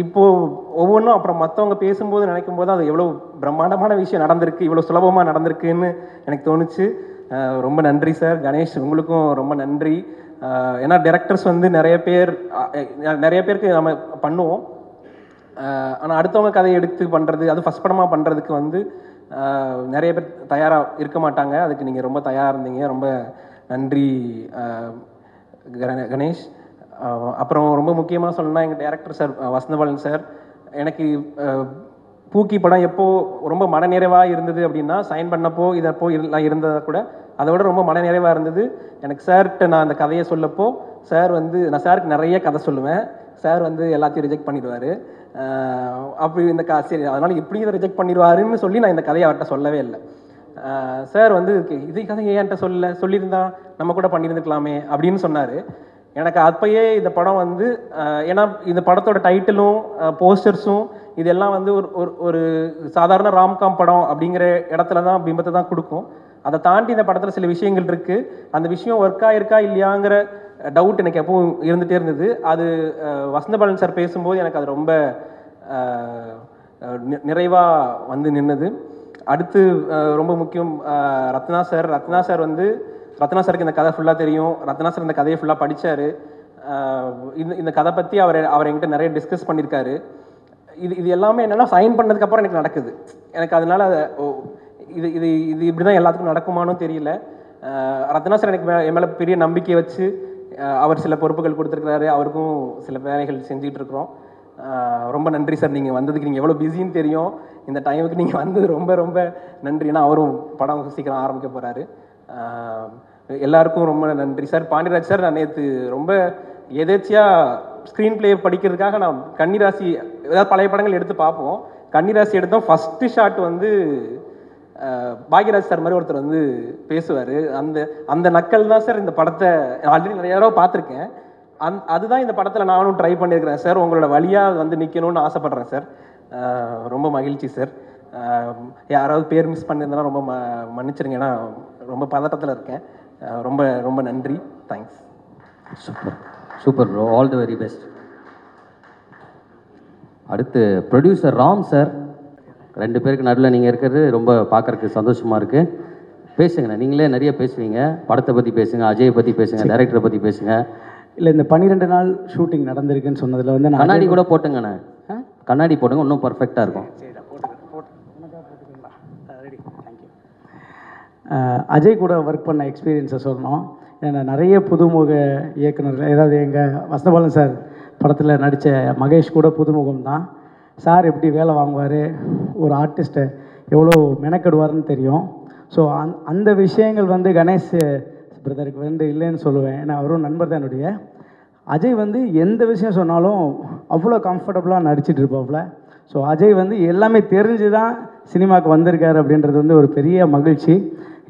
இப்போது ஒவ்வொன்றும் அப்புறம் மற்றவங்க பேசும்போது நினைக்கும் போது அது எவ்வளோ பிரம்மாண்டமான விஷயம் நடந்திருக்கு, இவ்வளோ சுலபமாக நடந்திருக்குன்னு எனக்கு தோணுச்சு. ரொம்ப நன்றி சார். கணேஷ், உங்களுக்கும் ரொம்ப நன்றி. ஏன்னா டைரக்டர்ஸ் வந்து நிறைய பேருக்கு நம்ம பண்ணுவோம், ஆனால் அடுத்தவங்க கதையை எடுத்து பண்ணுறது, அது ஃபஸ்ட் படமாக பண்ணுறதுக்கு வந்து நிறைய பேர் தயாராக இருக்க மாட்டாங்க. அதுக்கு நீங்கள் ரொம்ப தயாராக இருந்தீங்க. ரொம்ப நன்றி கணேஷ். அப்புறம் ரொம்ப முக்கியமாக சொல்லணும்னா எங்கள் டைரக்டர் சார் வசந்தபாலன் சார். எனக்கு பூக்கி படம் எப்போது ரொம்ப மனநிறைவாக இருந்தது அப்படின்னா, சைன் பண்ணப்போ இதப்போ இருந்ததை கூட அதை விட ரொம்ப மனநிறைவாக இருந்தது எனக்கு சார்கிட்ட நான் அந்த கதையை சொல்லப்போ. சார் வந்து, நான் சாருக்கு நிறைய கதை சொல்லுவேன், சார் வந்து எல்லாத்தையும் ரிஜெக்ட் பண்ணிடுவார். அப்படி இந்த சரி அதனால் எப்படியும் இதை ரிஜெக்ட் பண்ணிடுவாருன்னு சொல்லி நான் இந்த கதையை அவர்கிட்ட சொல்லவே இல்லை. சார் வந்து இது கதையை என்கிட்ட சொல்லியிருந்தா நம்ம கூட பண்ணியிருந்துக்கலாமே அப்படின்னு சொன்னார். எனக்கு அப்பயே இந்த படம் வந்து, ஏன்னா இந்த படத்தோட டைட்டிலும் போஸ்டர்ஸும் இதெல்லாம் வந்து ஒரு சாதாரண ராம்காம் படம் அப்படிங்கிற இடத்துல தான் பிம்பத்தை தான் கொடுக்கும். அதை தாண்டி இந்த படத்தில் சில விஷயங்கள் இருக்குது. அந்த விஷயம் ஒர்க் ஆகிருக்கா இல்லையாங்கிற டவுட் எனக்கு எப்பவும் இருந்துகிட்டே இருந்தது. அது வசந்தபாலன் சார் பேசும்போது எனக்கு அது ரொம்ப நிறைவாக வந்து நின்னது. அடுத்து ரொம்ப முக்கியம் ரத்னா சார் வந்து, ரத்னா சாருக்கு இந்த கதை ஃபுல்லாக தெரியும். ரத்னா சார் இந்த கதையை ஃபுல்லாக படித்தார். இந்த கதை பற்றி அவர் என்கிட்ட நிறைய டிஸ்கஸ் பண்ணியிருக்காரு. இது எல்லாமே என்னென்னா சைன் பண்ணதுக்கப்புறம் எனக்கு நடக்குது. எனக்கு அதனால் இது இது இது இப்படி தான் எல்லாத்துக்கும் நடக்குமானு தெரியல. ரத்னா சார் எனக்கு என் மேலே பெரிய நம்பிக்கை வச்சு அவர் சில பொறுப்புகள் கொடுத்துருக்கிறாரு. அவருக்கும் சில வேலைகள் செஞ்சுக்கிட்டு இருக்கிறோம். ரொம்ப நன்றி சார். நீங்கள் வந்ததுக்கு, நீங்கள் எவ்வளோ பிஸின்னு தெரியும், இந்த டைமுக்கு நீங்கள் வந்தது ரொம்ப ரொம்ப நன்றி. ஏன்னா அவரும் படம் சீக்கிரம் ஆரம்பிக்க போகிறாரு. எல்லாருக்கும் ரொம்ப நன்றி சார். பாண்டியராஜ் சார், நான் நேற்று ரொம்ப எதேச்சியாக ஸ்க்ரீன் பிளே படிக்கிறதுக்காக நான் கன்னிராசி, ஏதாவது பழைய படங்கள் எடுத்து பார்ப்போம். கன்னிராசி எடுத்தோம். ஃபஸ்ட்டு ஷாட் வந்து பாக்யராஜ் சார் மாதிரி ஒருத்தர் வந்து பேசுவார். அந்த நக்கல் தான் சார் இந்த படத்தை ஆல்ரெடி நிறைய தடவை பார்த்துருக்கேன். அதுதான் இந்த படத்தில் நானும் ட்ரை பண்ணியிருக்கிறேன் சார். உங்களோட வழியாக வந்து நிற்கணும்னு ஆசைப்பட்றேன் சார். ரொம்ப மகிழ்ச்சி சார். யாராவது பேர் மிஸ் பண்ணியிருந்தேன்னா ரொம்ப மன்னிச்சிருங்க, ஏன்னா ரொம்ப பதட்டத்தில் இருக்கேன். ரொம்ப ரொம்ப நன்றி. Thanks. Super bro, all the very best. அடுத்து ப்ரொடியூசர் ராம் சார். 2 பேருக்கு நடுவில் நீங்கள் இருக்கிறது ரொம்ப பார்க்குறதுக்கு சந்தோஷமாக இருக்குது. பேசுங்கண்ணே, நீங்களே நிறைய பேசுவீங்க. படத்தை பற்றி பேசுங்க, அஜயை பற்றி பேசுங்க, டைரக்டரை பற்றி பேசுங்க. இல்லை, இந்த 12 நாள் ஷூட்டிங் நடந்திருக்குன்னு சொன்னதில் வந்து கண்ணாடி கூட போட்டுங்கண்ணே, கண்ணாடி போடுங்க, இன்னும் பர்ஃபெக்டாக இருக்கும். அஜய் கூட ஒர்க் பண்ண எக்ஸ்பீரியன்ஸை சொல்லணும். ஏன்னா நிறைய புதுமுக இயக்குனர்கள், ஏதாவது எங்கள் வசந்தபாலன் சார் படத்தில் நடித்த மகேஷ் கூட புதுமுகம் தான். சார் எப்படி வேலை வாங்குவார், ஒரு ஆர்டிஸ்ட்டை எவ்வளோ மெனக்கெடுவார்னு தெரியும். ஸோ அந்த விஷயங்கள் வந்து கணேஷ் பிரதருக்கு வந்து இல்லைன்னு சொல்லுவேன். ஏன்னா அவரும் நண்பர் தான் என்னுடைய. அஜய் வந்து எந்த விஷயம் சொன்னாலும் அவ்வளோ கம்ஃபர்டபுளாக நடிச்சிட்டு இருப்பாப்புல. ஸோ அஜய் வந்து எல்லாமே தெரிஞ்சு தான் சினிமாவுக்கு வந்திருக்காரு அப்படின்றது வந்து ஒரு பெரிய மகிழ்ச்சி.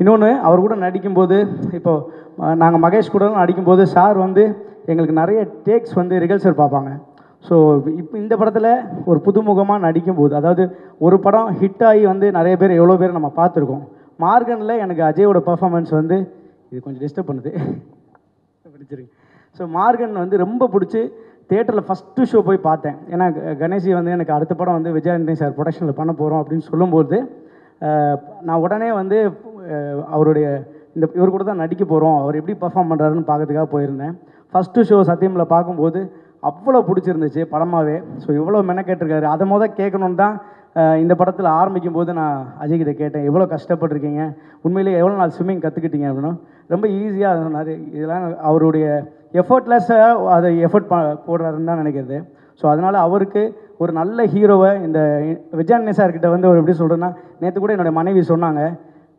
இன்னொன்று, அவர் கூட நடிக்கும்போது, இப்போது நாங்கள் மகேஷ் கூட நடிக்கும்போது சார் வந்து எங்களுக்கு நிறைய டேக்ஸ் வந்து ரிகல்சல் பார்ப்பாங்க. ஸோ இப்போ இந்த படத்தில் ஒரு புதுமுகமாக நடிக்கும்போது, அதாவது ஒரு படம் ஹிட் ஆகி வந்து நிறைய பேர் எவ்வளோ பேர் நம்ம பார்த்துருக்கோம். மார்கனில் எனக்கு அஜயோட பர்ஃபார்மன்ஸ் வந்து இது கொஞ்சம் டிஸ்டர்ப் பண்ணுது பிடிச்சிருக்கு. ஸோ மார்கன் வந்து ரொம்ப பிடிச்சி தியேட்டரில் ஃபஸ்ட்டு ஷோ போய் பார்த்தேன். ஏன்னா கணேஷி வந்து எனக்கு அடுத்த படம் வந்து விஜய் ஆண்டனி சார் ப்ரொடக்ஷனில் பண்ண போகிறோம் அப்படின்னு சொல்லும்போது நான் உடனே வந்து அவருடைய இவர் கூட தான் நடிக்க போகிறோம், அவர் எப்படி பர்ஃபார்ம் பண்ணுறாருன்னு பார்க்கறதுக்காக போயிருந்தேன். ஃபஸ்ட்டு ஷோ சத்தியமில் பார்க்கும்போது அவ்வளோ பிடிச்சிருந்துச்சு படமாகவே. ஸோ இவ்வளோ மெனக்கேட்டிருக்காரு. அதை கேட்கணுன்னு தான் இந்த படத்தில் ஆரம்பிக்கும் போது நான் அஜய்கிட்ட கேட்டேன், எவ்வளோ கஷ்டப்பட்டிருக்கீங்க, உண்மையிலேயே எவ்வளோ நாள் ஸ்விம்மிங் கற்றுக்கிட்டீங்க அப்படின்னா. ரொம்ப ஈஸியாக சொன்னார். இதெல்லாம் அவருடைய எஃபர்ட்லெஸ்ஸாக அதை எஃபர்ட் போடுறாருன்னு தான் நினைக்கிறது. ஸோ அதனால் அவருக்கு ஒரு நல்ல ஹீரோவை இந்த விஜய் ஆண்டனி சார்கிட்ட வந்து ஒரு எப்படி சொல்கிறேன்னா, நேற்று கூட என்னுடைய மனைவி சொன்னாங்க,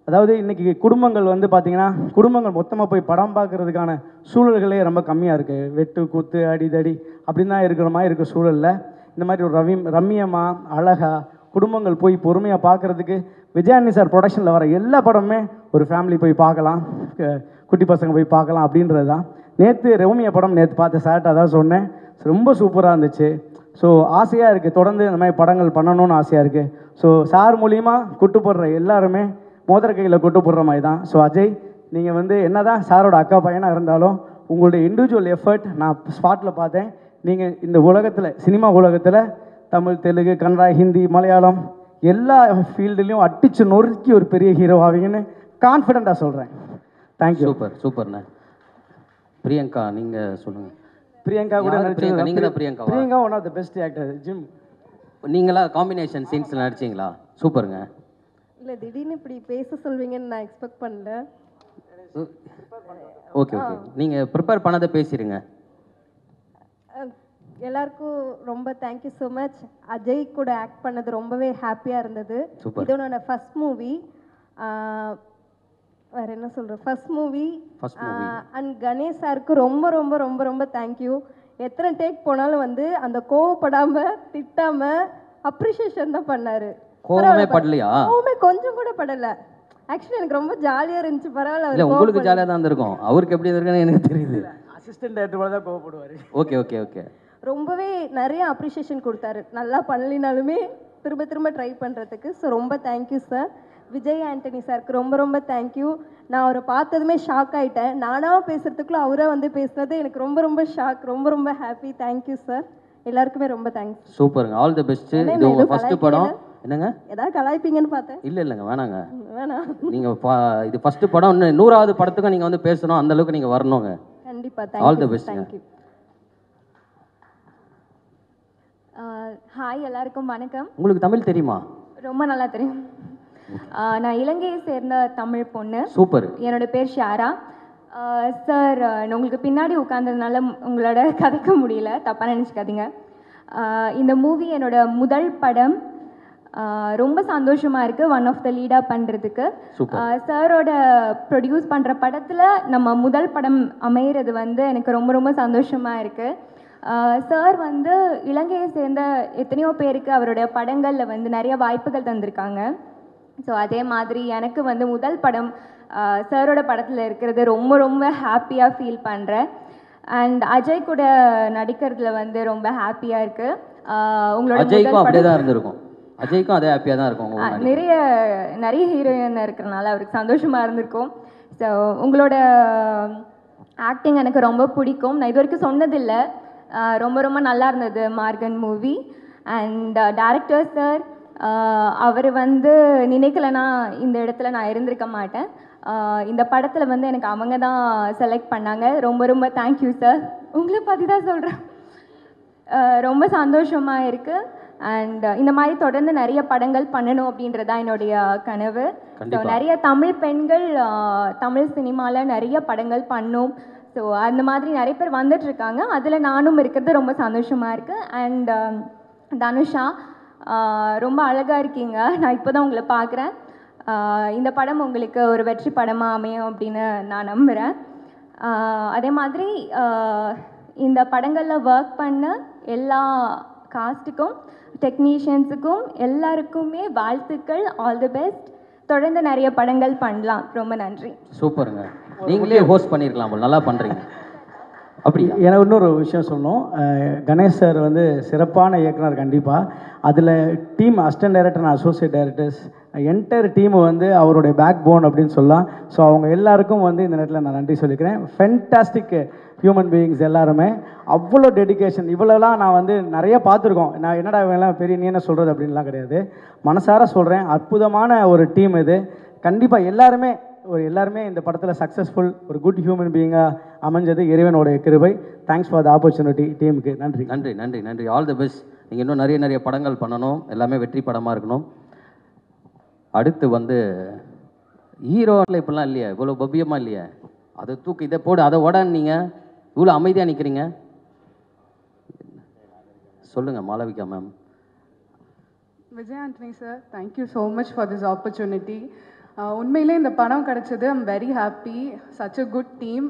அதாவது இன்றைக்கி குடும்பங்கள் வந்து பார்த்திங்கன்னா, குடும்பங்கள் மொத்தமாக போய் படம் பார்க்குறதுக்கான சூழல்களே ரொம்ப கம்மியாக இருக்குது. வெட்டு குத்து அடிதடி அப்படின்னு தான் இருக்கிற மாதிரி இருக்க சூழலில் இந்த மாதிரி ஒரு ரம்மியமாக அழகாக குடும்பங்கள் போய் பொறுமையாக பார்க்குறதுக்கு விஜய் ஆண்டனி சார் ப்ரொடக்ஷனில் வர எல்லா படமுமே ஒரு ஃபேமிலி போய் பார்க்கலாம், குட்டி பசங்க போய் பார்க்கலாம் அப்படின்றது தான். நேற்று ரோமியா படம் நேற்று பார்த்த சார்ட்ட அதான் சொன்னேன், ரொம்ப சூப்பராக இருந்துச்சு. ஸோ ஆசையாக இருக்குது, தொடர்ந்து இந்த மாதிரி படங்கள் பண்ணணும்னு ஆசையாக இருக்குது. ஸோ சார் மூலியமாக கூட்டு போடுற எல்லாருமே மோதிர கையில் கொட்டு போடுற மாதிரி தான். ஸோ அஜய், நீங்கள் வந்து என்ன தான் சாரோட அக்கா பையனாக இருந்தாலும் உங்களுடைய இண்டிவிஜுவல் எஃபர்ட் நான் ஸ்பாட்டில் பார்த்தேன். நீங்கள் இந்த உலகத்தில், சினிமா உலகத்தில் தமிழ், தெலுங்கு, கன்னடா, ஹிந்தி, மலையாளம் எல்லா ஃபீல்டுலேயும் அடித்து நொறுக்கி ஒரு பெரிய ஹீரோ ஆவீங்கன்னு கான்ஃபிடெண்ட்டாக சொல்கிறேன். தேங்க்யூ. சூப்பர்ண்ணே. பிரியங்கா, நீங்கள் சொல்லுங்கள். பிரியங்கா கூட நீங்கள் தான் Priyanka. Priyanka one of the best actor. Jim, நீங்களா காம்பினேஷன் சீன்ஸில் நடிச்சிங்களா? சூப்பருங்க. இல்லை, திடீர்னு இப்படி பேச சொல்வீங்கன்னு நான் எக்ஸ்பெக்ட் பண்ணல. ஓகே. நீங்கள் ப்ரிப்பேர் பண்ணதை பேசிடுங்க. எல்லாருக்கும் ரொம்ப தேங்க்யூ ஸோ மச். அஜய் கூட ஆக்ட் பண்ணது ரொம்பவே ஹாப்பியாக இருந்தது. இது என்னோட ஃபர்ஸ்ட் மூவி. வேறு என்ன சொல்கிறேன், ஃபர்ஸ்ட் மூவி. அண்ட் கணேஷ் சாருக்கு ரொம்ப ரொம்ப ரொம்ப ரொம்ப தேங்க்யூ. எத்தனை டேக் போனாலும் வந்து அந்த கோவப்படாமல் திட்டாமல் அப்ரிஷியேஷன் தான் பண்ணார். கோவமே படலையா? கோவமே கொஞ்சம் கூட படலை. ஆக்சுவலி எனக்கு ரொம்ப ஜாலியாக இருந்துச்சு. பரவாயில்ல. இல்லை, உங்களுக்கு ஜாலியாக தான் இருந்திருக்கும், அவருக்கு எப்படி இருக்குன்னு எனக்கு தெரியுது. அசிஸ்டன்ட் டேரக்டர் தான் கோவப்படுவார். ஓகே. ரொம்பவே நிறைய அப்ரிஷியேஷன் கொடுத்தாரு, நல்லா பண்ணலினாலுமே திரும்ப திரும்ப ட்ரை பண்ணுறதுக்கு. ஸோ ரொம்ப தேங்க்யூ சார். விஜய் ஆண்டனி சாருக்கு ரொம்ப ரொம்ப தேங்க்யூ. நான் அவரை பார்த்ததுமே ஷாக் ஆகிட்டேன். நானாக பேசுகிறதுக்குள்ளே அவரே வந்து பேசுனது எனக்கு ரொம்ப ரொம்ப ஷாக். ரொம்ப ரொம்ப ஹாப்பி. Thank you sir. எல்லாருக்குமே ரொம்ப தேங்க்ஸ். சூப்பருங்க. All the best. இது உங்கள் ஃபர்ஸ்ட் படம். என்னங்க ஏதாவது கலாய்ப்பீங்கன்னு பார்த்தேன். இல்லைங்க, வேணாங்க. வேணாம். நீங்கள் இது ஃபர்ஸ்ட் படம், இன்னும் 100வது படத்துக்கும் நீங்கள் வந்து பேசணும், அந்த அளவுக்கு நீங்கள் வரணுங்க. கண்டிப்பாக. All the best. Thank you. Hi, எல்லாருக்கும் வணக்கம். உங்களுக்கு தமிழ் தெரியுமா? ரொம்ப நல்லா தெரியும். நான் இலங்கையை சேர்ந்த தமிழ் பொண்ணு. சூப்பர். என்னோட பேர் ஷாரா. சார், உங்களுக்கு பின்னாடி உட்கார்ந்ததுனால உங்களோட கதைக்க முடியல, தப்பாக நினச்சிக்காதீங்க. இந்த மூவி என்னோட முதல் படம். ரொம்ப சந்தோஷமாக இருக்குது ஒன் ஆஃப் த லீடாக பண்ணுறதுக்கு. சாரோட ப்ரொடியூஸ் பண்ணுற படத்தில் நம்ம முதல் படம் அமையிறது வந்து எனக்கு ரொம்ப ரொம்ப சந்தோஷமாக இருக்குது. சார் வந்து இலங்கையை சேர்ந்த எத்தனையோ பேருக்கு அவருடைய படங்களில் வந்து நிறைய வாய்ப்புகள் தந்திருக்காங்க. ஸோ அதே மாதிரி எனக்கு வந்து முதல் படம் சாரோட படத்தில் இருக்கிறது ரொம்ப ரொம்ப ஹாப்பியாக ஃபீல் பண்ணுறேன். அண்ட் அஜய் கூட நடிக்கிறதுல வந்து ரொம்ப ஹாப்பியாக இருக்குது. உங்களோட அஜய்க்கும் அப்படியே தான் இருந்திருக்கும். அஜய்க்கும் அதே ஹாப்பியாக தான் இருக்கும். நிறைய ஹீரோயின் இருக்கிறனால அவருக்கு சந்தோஷமாக இருந்திருக்கும். ஸோ உங்களோட ஆக்டிங் எனக்கு ரொம்ப பிடிக்கும். நான் இது வரைக்கும் சொன்னதில்லை. ரொம்ப ரொம்ப நல்லா இருந்தது Maargan movie. And director sir, அவர் வந்து நினைக்கலைன்னா இந்த இடத்துல நான் இருந்திருக்க மாட்டேன். இந்த படத்தில் வந்து எனக்கு அவங்க தான் செலக்ட் பண்ணாங்க. ரொம்ப ரொம்ப தேங்க்யூ சார். உங்களை பற்றி தான் சொல்கிறேன். ரொம்ப சந்தோஷமாக இருக்குது. அண்ட் இந்த மாதிரி தொடர்ந்து நிறைய படங்கள் பண்ணணும் அப்படின்றது தான் என்னுடைய கனவு. ஸோ நிறைய தமிழ் பெண்கள் தமிழ் சினிமாவில் நிறைய படங்கள் பண்ணும். ஸோ அந்த மாதிரி நிறைய பேர் வந்துட்டுருக்காங்க. அதில் நானும் இருக்கிறது ரொம்ப சந்தோஷமாக இருக்குது. அண்ட் தனுஷா ரொம்ப அழகாக இருக்கீங்க. நான் இப்போ தான் உங்களை பார்க்குறேன். இந்த படம் உங்களுக்கு ஒரு வெற்றி படமாக அமையும் அப்படின்னு நான் நம்புகிறேன். அதே மாதிரி இந்த படங்களில் ஒர்க் பண்ண எல்லா காஸ்ட்டுக்கும் டெக்னீஷியன்ஸுக்கும் எல்லாருக்குமே வாழ்த்துக்கள். All the best. தொடர்ந்து நிறைய படங்கள் பண்ணலாம். ரொம்ப நன்றி. சூப்பருங்க. நீங்களே ஹோஸ்ட் பண்ணியிருக்கலாம் போல். நல்லா பண்ணுறீங்க. அப்படி எனக்கு இன்னொரு விஷயம் சொல்லணும். கணேஷ் சார் வந்து சிறப்பான இயக்குனர் கண்டிப்பாக. அதில் team assistant director and associate directors entire team வந்து அவருடைய பேக் போன் அப்படின்னு சொல்லலாம். ஸோ அவங்க எல்லாருக்கும் வந்து இந்த நேரத்தில் நான் நன்றி சொல்லிக்கிறேன். ஃபென்டாஸ்டிக் ஹியூமன் பீயிங்ஸ் எல்லாருமே. அவ்வளோ டெடிக்கேஷன். இவ்வளோலாம் நான் வந்து நிறைய பார்த்துருக்கோம். நான் என்னடா இவெல்லாம் பெரிய நீ என்ன சொல்கிறது அப்படின்லாம் கிடையாது. மனசார சொல்கிறேன். அற்புதமான ஒரு டீம் இது. கண்டிப்பாக எல்லாருமே இந்த படத்தில் சக்ஸஸ்ஃபுல் ஒரு குட் ஹியூமன் பீயிங்காக அமைஞ்சது இறைவனுடைய கிருபை. தேங்க்ஸ் ஃபார் த ஆப்பர்ச்சுனிட்டி டீமுக்கு. நன்றி நன்றி நன்றி நன்றி. All the best. நீங்கள் இன்னும் நிறைய படங்கள் பண்ணணும். எல்லாமே வெற்றி படமாக இருக்கணும். அடுத்து வந்து ஹீரோவில் இப்படிலாம் இல்லையா? இவ்வளோ பவ்யமாக இல்லையா? அதை தூக்கு, இதை போடு, அதை உடனே நீங்கள் இவ்வளோ அமைதியாக நிற்கிறீங்க. சொல்லுங்கள் Malavika ma'am. Vijay Antony sir, thank you so much for this opportunity. உண்மையிலே இந்த படம் கிடச்சது. I'm very happy. Such a good team.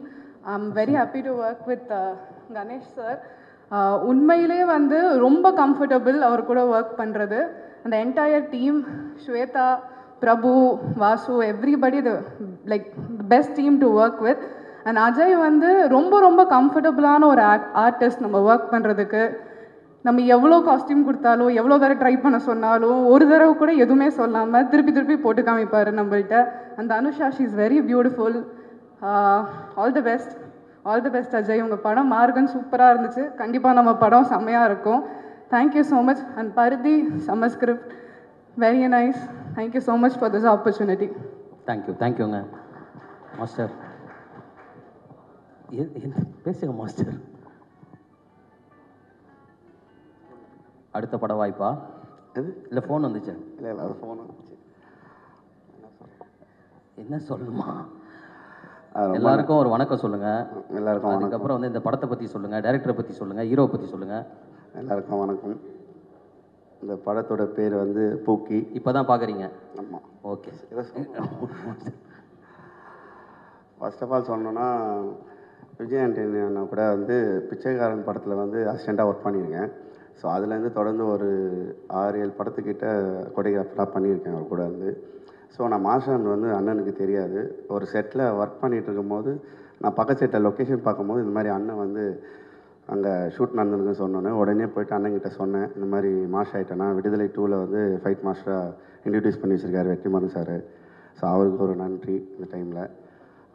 I'm very happy to work with Ganesh sir. உண்மையிலே வந்து ரொம்ப கம்ஃபர்டபுள் அவர் கூட ஒர்க் பண்ணுறது. அந்த entire team, Shweta, Prabhu, Vasu, everybody the like best team to work with. And Ajay வந்து ரொம்ப கம்ஃபர்டபுளான ஒரு ஆர்டிஸ்ட் நம்ம ஒர்க் பண்ணுறதுக்கு. நம்ம எவ்வளோ காஸ்டியூம் கொடுத்தாலும் எவ்வளோ தடவை ட்ரை பண்ண சொன்னாலும் ஒரு தடவை கூட எதுவுமே சொல்லாமல் திருப்பி போட்டு காமிப்பார் நம்மள்கிட்ட. அந்த Anusha, she is very beautiful. All the best Ajay. உங்கள் படம் மார்கன் சூப்பராக இருந்துச்சு. கண்டிப்பாக நம்ம படம் செம்மையாக இருக்கும். Thank you so much. அண்ட் பருதி செம்ம script, very nice. Thank you so much for this opportunity. தேங்க்யூங்க மாஸ்டர். பேசுங்க மாஸ்டர். அடுத்த பட வாய்ப்பா? இல்லை ஃபோன் வந்துச்சு? இல்லை அது ஃபோன் வந்துச்சு. என்ன சொல்லணுமா? எல்லாருக்கும் ஒரு வணக்கம் சொல்லுங்கள். எல்லாருக்கும் அதுக்கப்புறம் வந்து இந்த படத்தை பற்றி சொல்லுங்கள், டைரக்டரை பற்றி சொல்லுங்கள், ஹீரோவை பற்றி சொல்லுங்கள். எல்லாருக்கும் வணக்கம். இந்த படத்தோட பேர் வந்து பூக்கி. இப்போ தான் பார்க்குறீங்க? ஆமாம். ஓகே. ஃபர்ஸ்ட் ஆஃப் ஆல் சொல்லணுன்னா, விஜய் ஆண்டனி அண்ணா கூட வந்து பிச்சைக்காரன் படத்தில் வந்து அசிஸ்டண்ட்டாக ஒர்க் பண்ணியிருக்கேன். ஸோ அதுலேருந்து தொடர்ந்து ஒரு 6-7 படத்துக்கிட்ட கொரியோகிராஃபராக பண்ணியிருக்கேன் அவர் கூட வந்து. ஸோ நான் மாஸ்டர் வந்து அண்ணனுக்கு தெரியாது. ஒரு செட்டில் ஒர்க் பண்ணிகிட்டு இருக்கும்போது நான் பக்கத்து செட்டில் லொக்கேஷன் பார்க்கும்போது இந்த மாதிரி அண்ணன் வந்து அங்கே ஷூட் நடந்ததுன்னு சொன்னோன்னே உடனே போய்ட்டு அண்ணன்கிட்ட சொன்னேன், இந்த மாதிரி மாஸ்டர் ஆகிட்டேன்னா விடுதலை 2ல் வந்து ஃபைட் மாஸ்டராக இன்ட்ரடியூஸ் பண்ணி வச்சுருக்காரு வெற்றிமாறன் சார். ஸோ அவருக்கு ஒரு நன்றி இந்த டைமில்.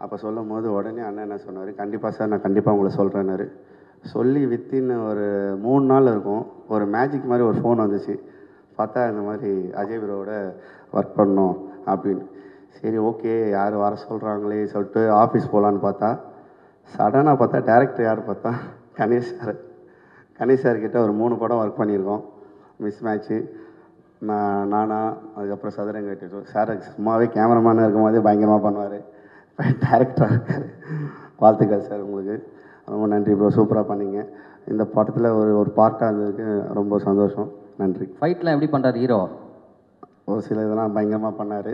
அப்போ சொல்லும் போது உடனே அண்ணன் என்ன சொன்னார், கண்டிப்பாக சார் நான் கண்டிப்பாக உங்களை சொல்கிறேன்னாரு. சொல்லி வித்தின் ஒரு 3 நாள் இருக்கும், ஒரு மேஜிக் மாதிரி ஒரு ஃபோன் வந்துச்சு. பார்த்தா இந்த மாதிரி அஜய் ப்ரோவோட ஒர்க் பண்ணோம் அப்படின்னு. சரி ஓகே, யார் வர சொல்கிறாங்களே சொல்லிட்டு ஆஃபீஸ் போகலான்னு பார்த்தா சடனாக பார்த்தா டேரக்டர் யார் பார்த்தா கணேஷ் சார். கணேஷ் சார்கிட்ட ஒரு 3 படம் ஒர்க் பண்ணியிருக்கோம். மிஸ் மேட்ச்சு, நானா, அதுக்கப்புறம் சதுரங்க சார். சும்மாவே கேமராமேனாக இருக்கும் போதே பயங்கரமாக பண்ணுவார். டேரக்டராக இருக்கார். வாழ்த்துக்கள் சார் உங்களுக்கு. ரொம்ப நன்றி ப்ரோ, சூப்பராக பண்ணீங்க. இந்த படத்தில் ஒரு பார்ட்டாக இருந்ததுக்கு ரொம்ப சந்தோஷம். நன்றி. ஃபைட்லாம் எப்படி பண்ணுறாரு ஹீரோ? ஒரு சில இதெல்லாம் பயங்கரமாக பண்ணார்.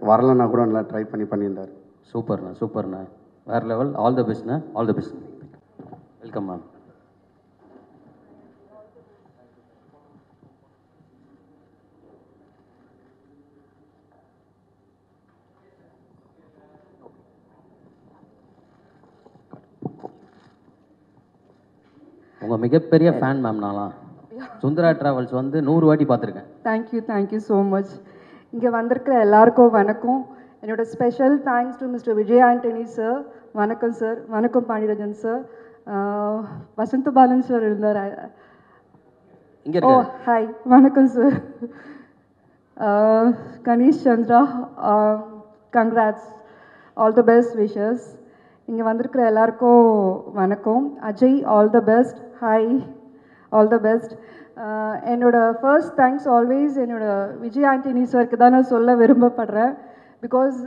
வரலன்னா கூட நல்லா ட்ரை பண்ணியிருந்தார். சூப்பர்ண்ணா. வேறு லெவல். ஆல் த பெஸ்ட்ண்ணா. All the best. Welcome ma'am. உங்கள் மிகப்பெரிய ஃபேன் மேம். நான்லாம் சுந்தரா ட்ராவல்ஸ் வந்து 100 வாட்டி பார்த்துருக்கேன். Thank you so much. இங்கே வந்திருக்கிற எல்லாருக்கும் வணக்கம். என்னோட special thanks to mister Vijay Antony sir. வணக்கம் சார். வணக்கம் பாண்டியராஜன் சார். வசந்த பாலன் சார் இருந்தார். ஓ ஹாய், வணக்கம் sir. Ganesh Chandra, congrats, all the best wishes. இங்கே வந்திருக்கிற எல்லாருக்கும் வணக்கம். Ajay, all the best. Hi, all the best. என்னோட ஃபர்ஸ்ட் தேங்க்ஸ் ஆல்வேஸ் என்னோட விஜய் ஆண்டனி சாருக்கு தான் நான் சொல்ல விரும்பப்படுறேன். Because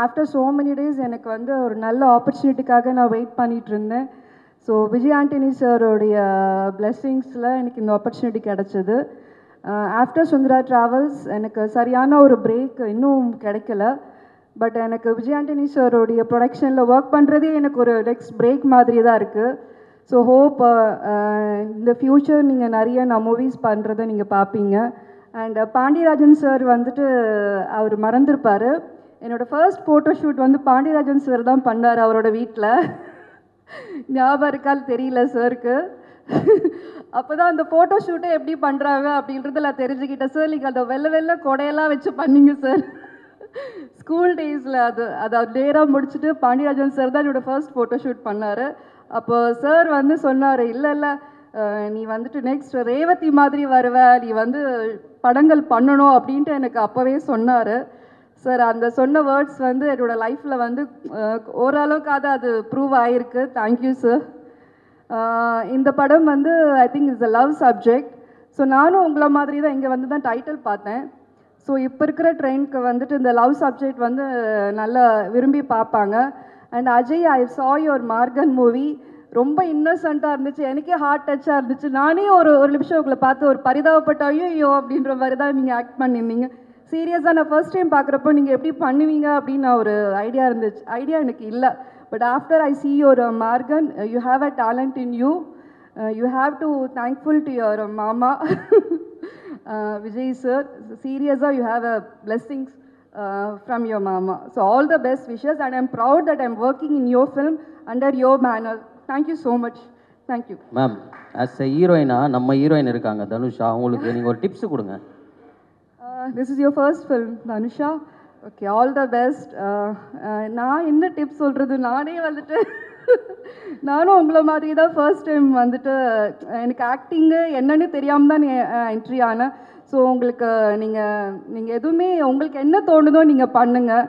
after so many days எனக்கு வந்து ஒரு நல்ல ஆப்பர்ச்சுனிட்டிக்காக நான் வெயிட் பண்ணிகிட்டு இருந்தேன். ஸோ விஜய் ஆண்டனி சாரோடைய பிளெஸ்ஸிங்ஸில் எனக்கு இந்த ஆப்பர்ச்சுனிட்டி கிடச்சிது. ஆஃப்டர் சுந்தரா ட்ராவல்ஸ் எனக்கு சரியான ஒரு பிரேக் இன்னும் கிடைக்கல. பட் எனக்கு விஜய் ஆண்டனி சாரோடைய ப்ரொடக்ஷனில் ஒர்க் பண்ணுறதே எனக்கு ஒரு நெக்ஸ்ட் பிரேக் மாதிரி தான் இருக்குது. ஸோ ஹோப் இந்த ஃப்யூச்சர் நீங்கள் நிறைய நான் மூவிஸ் பண்ணுறதை நீங்கள் பார்ப்பீங்க. அண்ட் பாண்டியராஜன் சார் வந்துட்டு அவர் மறந்துருப்பார். என்னோடய ஃபர்ஸ்ட் ஃபோட்டோ ஷூட் வந்து பாண்டியராஜன் சார் தான் பண்ணார் அவரோட வீட்டில். ஞாபகம் இருக்கால் தெரியல சாருக்கு. அப்போ தான் அந்த ஃபோட்டோ ஷூட்டை எப்படி பண்ணுறாங்க அப்படின்றத நான் தெரிஞ்சுக்கிட்டேன். சார் நீங்கள் அந்த வெள்ளை கொடையெல்லாம் வச்சு பண்ணீங்க சார் ஸ்கூல் டேஸில். அதை நேராக முடிச்சுட்டு பாண்டியராஜன் சார் தான் என்னோடய ஃபர்ஸ்ட் ஃபோட்டோ ஷூட் பண்ணார். அப்போ சார் வந்து சொன்னார், இல்லை நீ வந்துட்டு நெக்ஸ்ட் ரேவதி மாதிரி வருவ, நீ வந்து படங்கள் பண்ணணும் அப்படின்ட்டு எனக்கு அப்போவே சொன்னார் சார். அந்த சொன்ன வேர்ட்ஸ் வந்து என்னோடய லைஃப்பில் வந்து ஓரளவுக்காக அது ப்ரூவ் ஆகிருக்கு. Thank you sir. இந்த படம் வந்து I think it's a love subject. So நானும் உங்களை மாதிரி தான் இங்கே வந்து தான் டைட்டில் பார்த்தேன். ஸோ இப்போ இருக்கிற ட்ரெயினுக்கு வந்துட்டு இந்த லவ் சப்ஜெக்ட் வந்து நல்லா விரும்பி பார்ப்பாங்க. அண்ட் அஜய், ஐ சா யுவர் மார்கன் மூவி. ரொம்ப இன்னசென்ட்டாக இருந்துச்சு, எனக்கே ஹார்ட் டச்சாக இருந்துச்சு. நானே ஒரு நிமிஷம் உங்களை பார்த்து ஒரு பரிதாபப்பட்ட ஐயோ அப்படின்ற மாதிரி தான் நீங்கள் ஆக்ட் பண்ணியிருந்தீங்க. சீரியஸாக நான் ஃபர்ஸ்ட் டைம் பார்க்குறப்போ நீங்கள் எப்படி பண்ணுவீங்க அப்படின்னு நான் ஒரு ஐடியா எனக்கு இல்லை. But after I see your Margan, you have a talent in you. You have to thankful to your mama Vijay sir. Seriously, you have a blessings from your mama. So all the best wishes, and I'm proud that I'm working in your film under your banner. Thank you so much. Thank you. Ma'am, as a ஹீரோயினா நம்ம heroine இருக்காங்க தனுஷா, அவங்களுக்கு நீங்கள் ஒரு tips கொடுங்க. This is your first film, Dhanusha. Okay, all the best. நான் என்ன tips சொல்கிறது, நானே வந்துட்டு நானும் உங்களை மாதிரி தான் ஃபர்ஸ்ட் டைம் வந்துட்டு எனக்கு ஆக்டிங்கு என்னன்னு தெரியாமல் தான் என்ட்ரி ஆனேன். ஸோ உங்களுக்கு நீங்கள் எதுவுமே உங்களுக்கு என்ன தோணுதோ நீங்கள் பண்ணுங்கள்.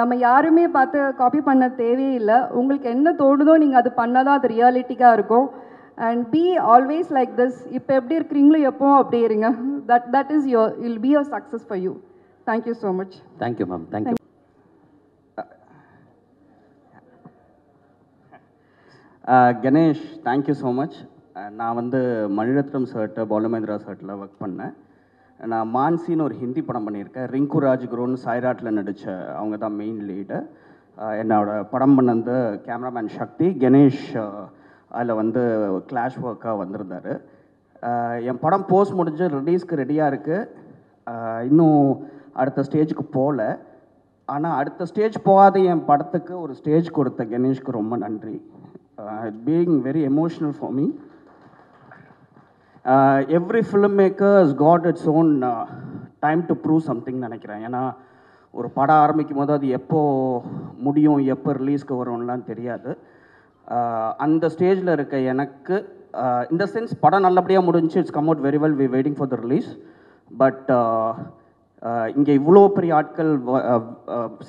நம்ம யாருமே பார்த்து காப்பி பண்ண தேவையில்லை. உங்களுக்கு என்ன தோணுதோ நீங்கள் அது பண்ணால் தான் அது ரியாலிட்டிக்காக இருக்கும். And be always like this. இப்போ எப்படி இருக்கிறீங்களோ எப்போவும் அப்படி இருங்க. That is will be your success for you. Thank you so much. Thank you ma'am. Thank you. Ganesh, thank you so much. நான் வந்து மணிரத்னம் சார்ட்ட பாலுமேந்திரா சார்ட்டில் ஒர்க் பண்ணேன். நான் மான்சின்னு ஒரு ஹிந்தி படம் பண்ணியிருக்கேன். ரிங்கு ராஜ்குருன்னு சாய்ராட்டில் நடித்த அவங்க தான் மெயின் லீடு. என்னோட படம் பண்ணது கேமராமேன் சக்தி. கணேஷ் அதில் வந்து கிளாஷ் ஒர்க்காக வந்திருந்தார். என் படம் போஸ்ட் முடிஞ்சு ரிலீஸ்க்கு ரெடியாக இருக்குது. இன்னும் அடுத்த ஸ்டேஜுக்கு போகல. ஆனால் அடுத்த ஸ்டேஜ் போகாத என் படத்துக்கு ஒரு ஸ்டேஜ் கொடுத்த கணேஷ்க்கு ரொம்ப நன்றி. Being very emotional for me. Every film maker has got its own time to prove something நினைக்கிறேன். ஏன்னா ஒரு படம் ஆரம்பிக்கும் போது அது எப்போ முடியும், எப்போ ரிலீஸ்க்கு வரும்லாம் தெரியாது. அந்த ஸ்டேஜில் இருக்க எனக்கு இந்த சென்ஸ் படம் நல்லபடியாக முடிஞ்சு, it's come out very well, we waiting for the release. But இங்கே இவ்வளோ பெரிய ஆட்கள்,